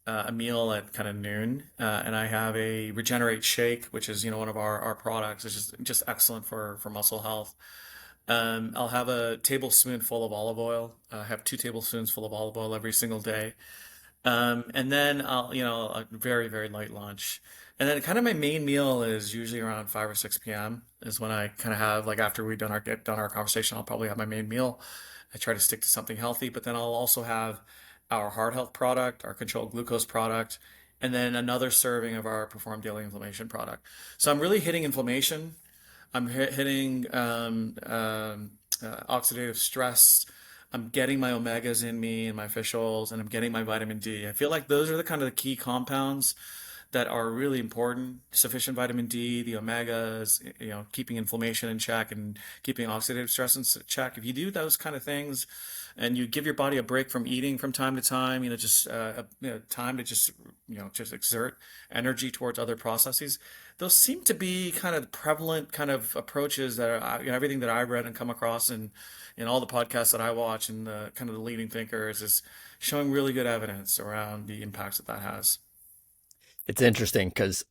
a meal at kind of noon, and I have a Regenerate shake, which is one of our products. It's just excellent for muscle health. I'll have a tablespoonful of olive oil. I have 2 tablespoons full of olive oil every single day. And then a very, very light lunch. And then kind of my main meal is usually around 5 or 6 p.m. is when I kind of have, like, after we get done our conversation, I'll probably have my main meal. I try to stick to something healthy, but then I'll also have our heart health product, our controlled glucose product, and then another serving of our Perform Daily Inflammation product. So I'm really hitting inflammation. I'm hitting oxidative stress. I'm getting my omegas in me and my fish oils, and I'm getting my vitamin D. I feel like those are the kind of the key compounds that are really important. Sufficient vitamin D, the omegas, keeping inflammation in check and keeping oxidative stress in check. If you do those kind of things, and you give your body a break from eating from time to time, just time to just exert energy towards other processes. Those seem to be kind of prevalent kind of approaches that are, everything that I've read and come across in all the podcasts that I watch, and the kind of the leading thinkers, is showing really good evidence around the impacts that has. It's interesting because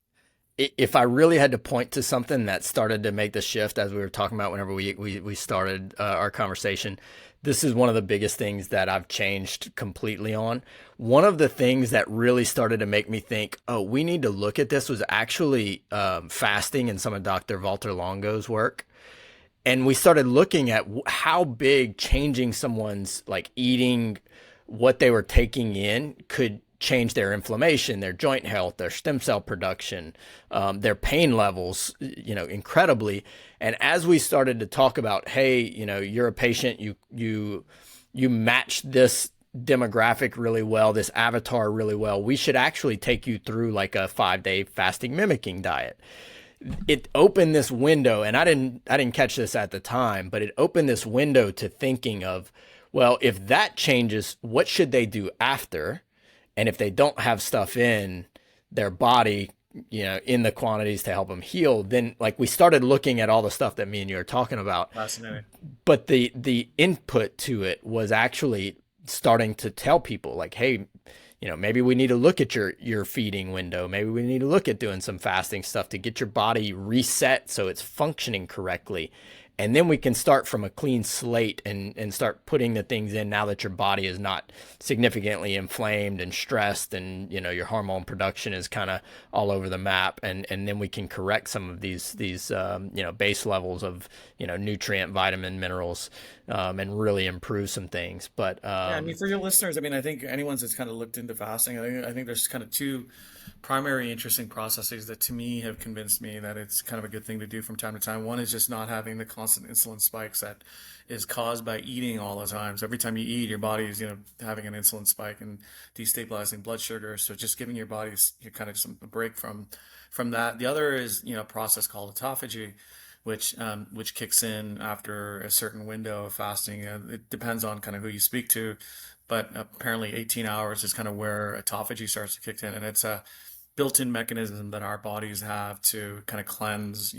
if I really had to point to something that started to make the shift, as we were talking about whenever we started our conversation, this is one of the biggest things that I've changed completely on. One of the things that really started to make me think, oh, we need to look at this was actually fasting and some of Dr. Walter Longo's work. And we started looking at how big changing someone's like eating, what they were taking in could change their inflammation, their joint health, their stem cell production, their pain levels, incredibly. And as we started to talk about, hey, you're a patient, you match this demographic really well, this avatar really well, we should actually take you through like a 5-day fasting mimicking diet. It opened this window, and I didn't catch this at the time, but it opened this window to thinking of, well, if that changes, what should they do after? And if they don't have stuff in their body, in the quantities to help them heal, then like we started looking at all the stuff that me and you are talking about. Fascinating. But the input to it was actually starting to tell people like, hey, maybe we need to look at your feeding window. Maybe we need to look at doing some fasting stuff to get your body reset so it's functioning correctly. And then we can start from a clean slate and start putting the things in now that your body is not significantly inflamed and stressed, and your hormone production is kind of all over the map, and then we can correct some of these base levels of nutrient, vitamin, minerals, and really improve some things. But Yeah, I mean, for your listeners, I mean, I think anyone that's kind of looked into fasting, I think there's kind of two primary interesting processes that to me have convinced me that it's kind of a good thing to do from time to time. One is just not having the constant insulin spikes that is caused by eating all the time. So every time you eat, your body is, having an insulin spike and destabilizing blood sugar. So just giving your body kind of a break from that. The other is, a process called autophagy, which kicks in after a certain window of fasting. It depends on kind of who you speak to, but apparently 18 hours is kind of where autophagy starts to kick in, and it's a built-in mechanism that our bodies have to kind of cleanse,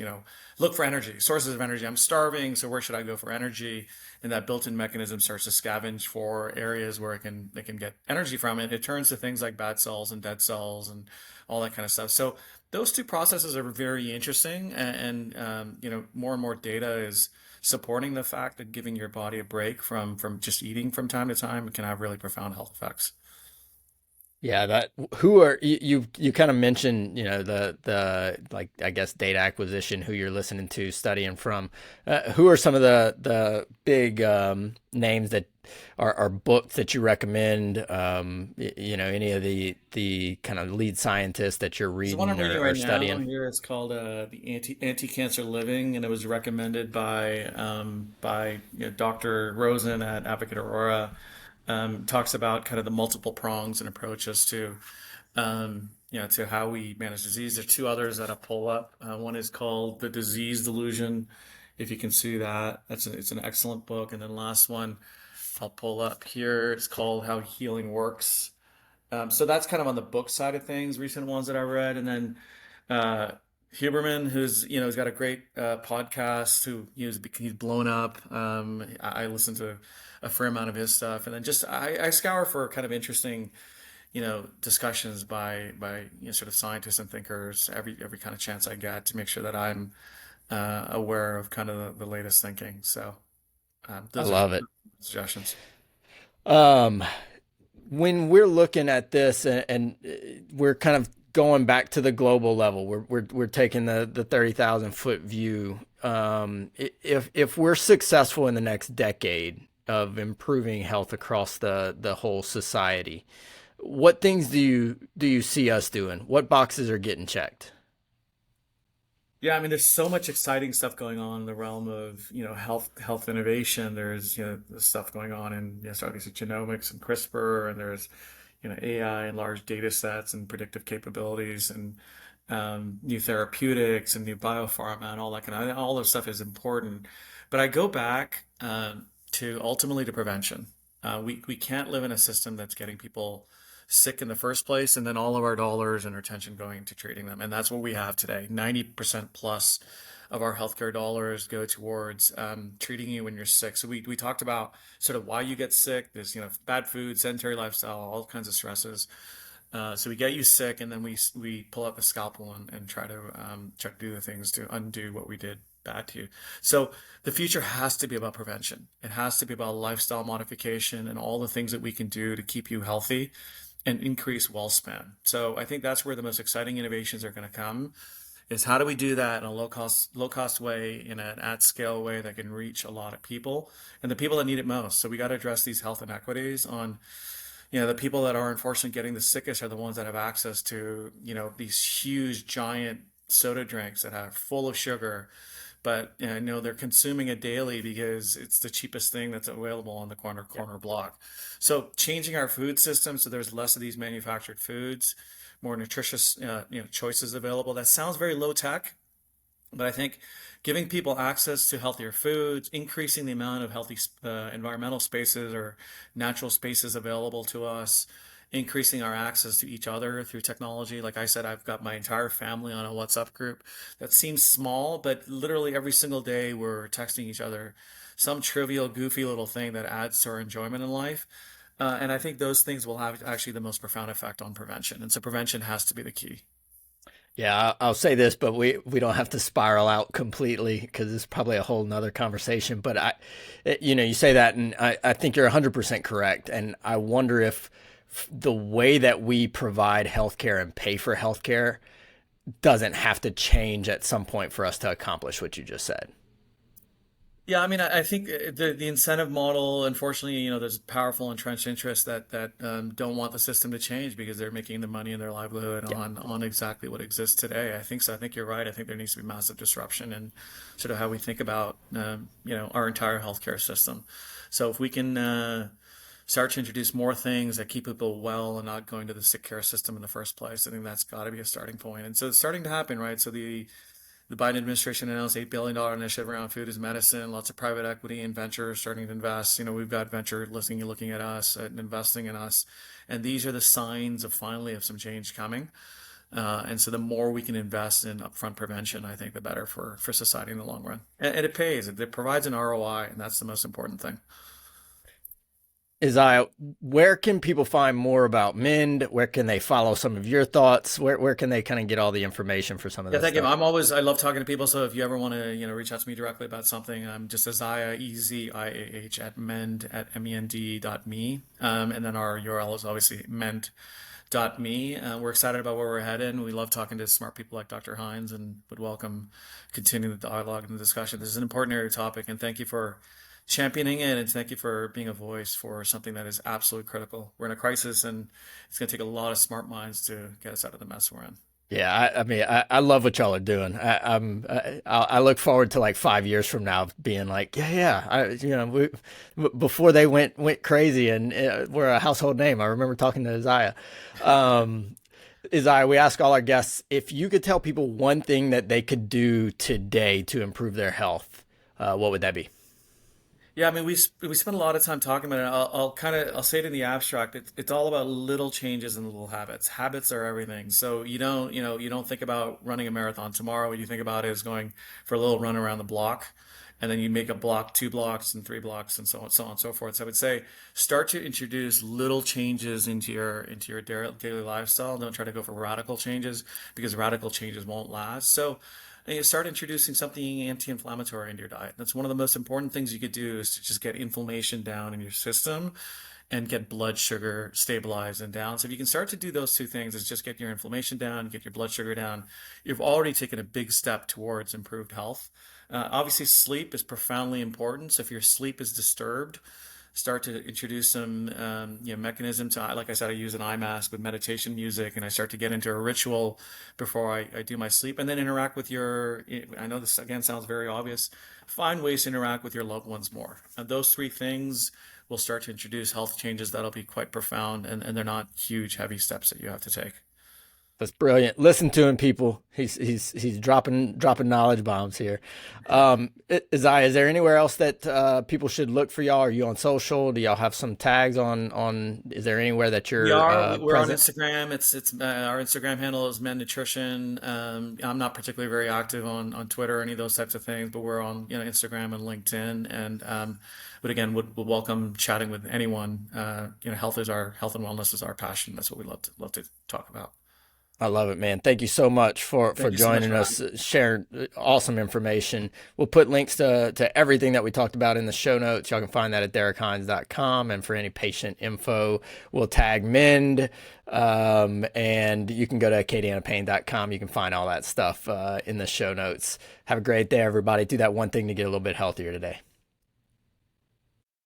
look for energy, sources of energy. I'm starving, so where should I go for energy? And that built-in mechanism starts to scavenge for areas where they can get energy from it. It turns to things like bad cells and dead cells and all that kind of stuff. So those two processes are very interesting, and more and more data is supporting the fact that giving your body a break from just eating from time to time can have really profound health effects. yeah, that who are you kind of mentioned, the like I guess data acquisition, who you're listening to, studying from. Who are some of the big names that are books that you recommend? Any of the kind of lead scientists that you're So the one I'm reading reading or right now studying? here is called the Anti-Cancer Living, and it was recommended by Dr. Rosen at Advocate Aurora. Talks about kind of the multiple prongs and approaches to how we manage disease. There's two others that I pull up. One is called The Disease Delusion. If you can see that, it's an excellent book. And then the last one I'll pull up here. It's called How Healing Works. So that's kind of on the book side of things, recent ones that I read. And then uh, Huberman, who's he's got a great podcast. He's blown up. I listen to a fair amount of his stuff, and then just I scour for kind of interesting discussions by sort of scientists and thinkers every kind of chance I get to make sure that I'm aware of kind of the latest thinking. So I those are love it. suggestions. Um, when we're looking at this, and we're kind of going back to the global level, we're taking the 30,000 foot view. If we're successful in the next decade of improving health across the whole society, what things do you see us doing? What boxes are getting checked? Yeah, I mean, there's so much exciting stuff going on in the realm of, health innovation. There's, stuff going on in, so obviously genomics and CRISPR, and there's, AI and large data sets and predictive capabilities and new therapeutics and new biopharma and all that all this stuff is important. But I go back to ultimately to prevention. We can't live in a system that's getting people sick in the first place, and then all of our dollars and attention going to treating them. And that's what we have today. 90% plus of our healthcare dollars go towards treating you when you're sick. So we talked about sort of why you get sick. There's, bad food, sedentary lifestyle, all kinds of stresses. So we get you sick, and then we pull out the scalpel and try to do the things to undo what we did bad to you. So the future has to be about prevention. It has to be about lifestyle modification and all the things that we can do to keep you healthy and increase well span. So I think that's where the most exciting innovations are going to come. Is how do we do that in a low cost way, in an at scale way that can reach a lot of people and the people that need it most. So we got to address these health inequities on, the people that are unfortunately getting the sickest are the ones that have access to, these huge giant soda drinks that are full of sugar, but they're consuming it daily because it's the cheapest thing that's available on the corner block. So changing our food system so there's less of these manufactured foods, more nutritious choices available. That sounds very low tech, but I think giving people access to healthier foods, increasing the amount of healthy environmental spaces or natural spaces available to us, increasing our access to each other through technology. Like I said, I've got my entire family on a WhatsApp group that seems small, but literally every single day we're texting each other some trivial, goofy little thing that adds to our enjoyment in life. And I think those things will have actually the most profound effect on prevention. And so prevention has to be the key. Yeah, I'll say this, but we don't have to spiral out completely because it's probably a whole nother conversation. But you say that, and I think you're 100% correct. And I wonder if the way that we provide healthcare and pay for healthcare doesn't have to change at some point for us to accomplish what you just said. Yeah, I mean, I think the incentive model, unfortunately, there's powerful entrenched interests that don't want the system to change because they're making the money and their livelihood Yeah. on exactly what exists today. I think so. I think you're right. I think there needs to be massive disruption in sort of how we think about our entire healthcare system. So if we can start to introduce more things that keep people well and not going to the sick care system in the first place, I think that's got to be a starting point. And so it's starting to happen, right? So the Biden administration announced $8 billion initiative around food as medicine. Lots of private equity and venture starting to invest. We've got venture listening, looking at us and investing in us, and these are the signs of finally of some change coming. And so the more we can invest in upfront prevention, I think the better for society in the long run. And it pays. It provides an ROI, and that's the most important thing. Isaiah, where can people find more about Mend? Where can they follow some of your thoughts? Where can they kind of get all the information for some of Yeah, that thank you. stuff? I love talking to people. So if you ever want to, reach out to me directly about something, I'm just Eziah, Eziah at mend.me. And then our URL is obviously mend.me. We're excited about where we're headed. We love talking to smart people like Dr. Hines and would welcome continuing the dialogue and the discussion. This is an important area topic, and thank you for championing it, and thank you for being a voice for something that is absolutely critical. We're in a crisis, and it's going to take a lot of smart minds to get us out of the mess we're in. Yeah, I mean, I love what y'all are doing. I look forward to like 5 years from now being like, yeah, before they went crazy and we're a household name. I remember talking to Isaiah. Um, Isaiah, we ask all our guests if you could tell people one thing that they could do today to improve their health, what would that be? Yeah, I mean, we spend a lot of time talking about it. I'll say it in the abstract. It's all about little changes and little habits. Habits are everything. So you don't think about running a marathon tomorrow. What you think about is going for a little run around the block, and then you make a block, 2 blocks, and 3 blocks, and so on and so forth. So I would say start to introduce little changes into your daily lifestyle. Don't try to go for radical changes because radical changes won't last. So and you start introducing something anti-inflammatory into your diet. That's one of the most important things you could do is to just get inflammation down in your system and get blood sugar stabilized and down. So if you can start to do those two things, is just get your inflammation down, get your blood sugar down, you've already taken a big step towards improved health. Obviously, sleep is profoundly important. So if your sleep is disturbed, start to introduce some mechanism to, like I said, I use an eye mask with meditation music, and I start to get into a ritual before I do my sleep, and then interact with your, I know this again sounds very obvious, find ways to interact with your loved ones more. And those three things will start to introduce health changes that'll be quite profound, and they're not huge heavy steps that you have to take. That's brilliant. Listen to him, people. He's dropping knowledge bombs here. Isaiah, is there anywhere else that people should look for y'all? Are you on social? Do y'all have some tags on? Is there anywhere that We you're are. We're on present? Instagram. It's our Instagram handle is Men Nutrition. I'm not particularly very active on Twitter or any of those types of things, but we're on Instagram and LinkedIn. And but again, would welcome chatting with anyone. Health and wellness is our passion. That's what we love to talk about. I love it, man. Thank you so much for Thank you so much joining for us, having me. sharing awesome information. We'll put links to everything that we talked about in the show notes. Y'all can find that at derrickhines.com. And for any patient info, we'll tag Mend. And you can go to acadianapain.com. You can find all that stuff in the show notes. Have a great day, everybody. Do that one thing to get a little bit healthier today.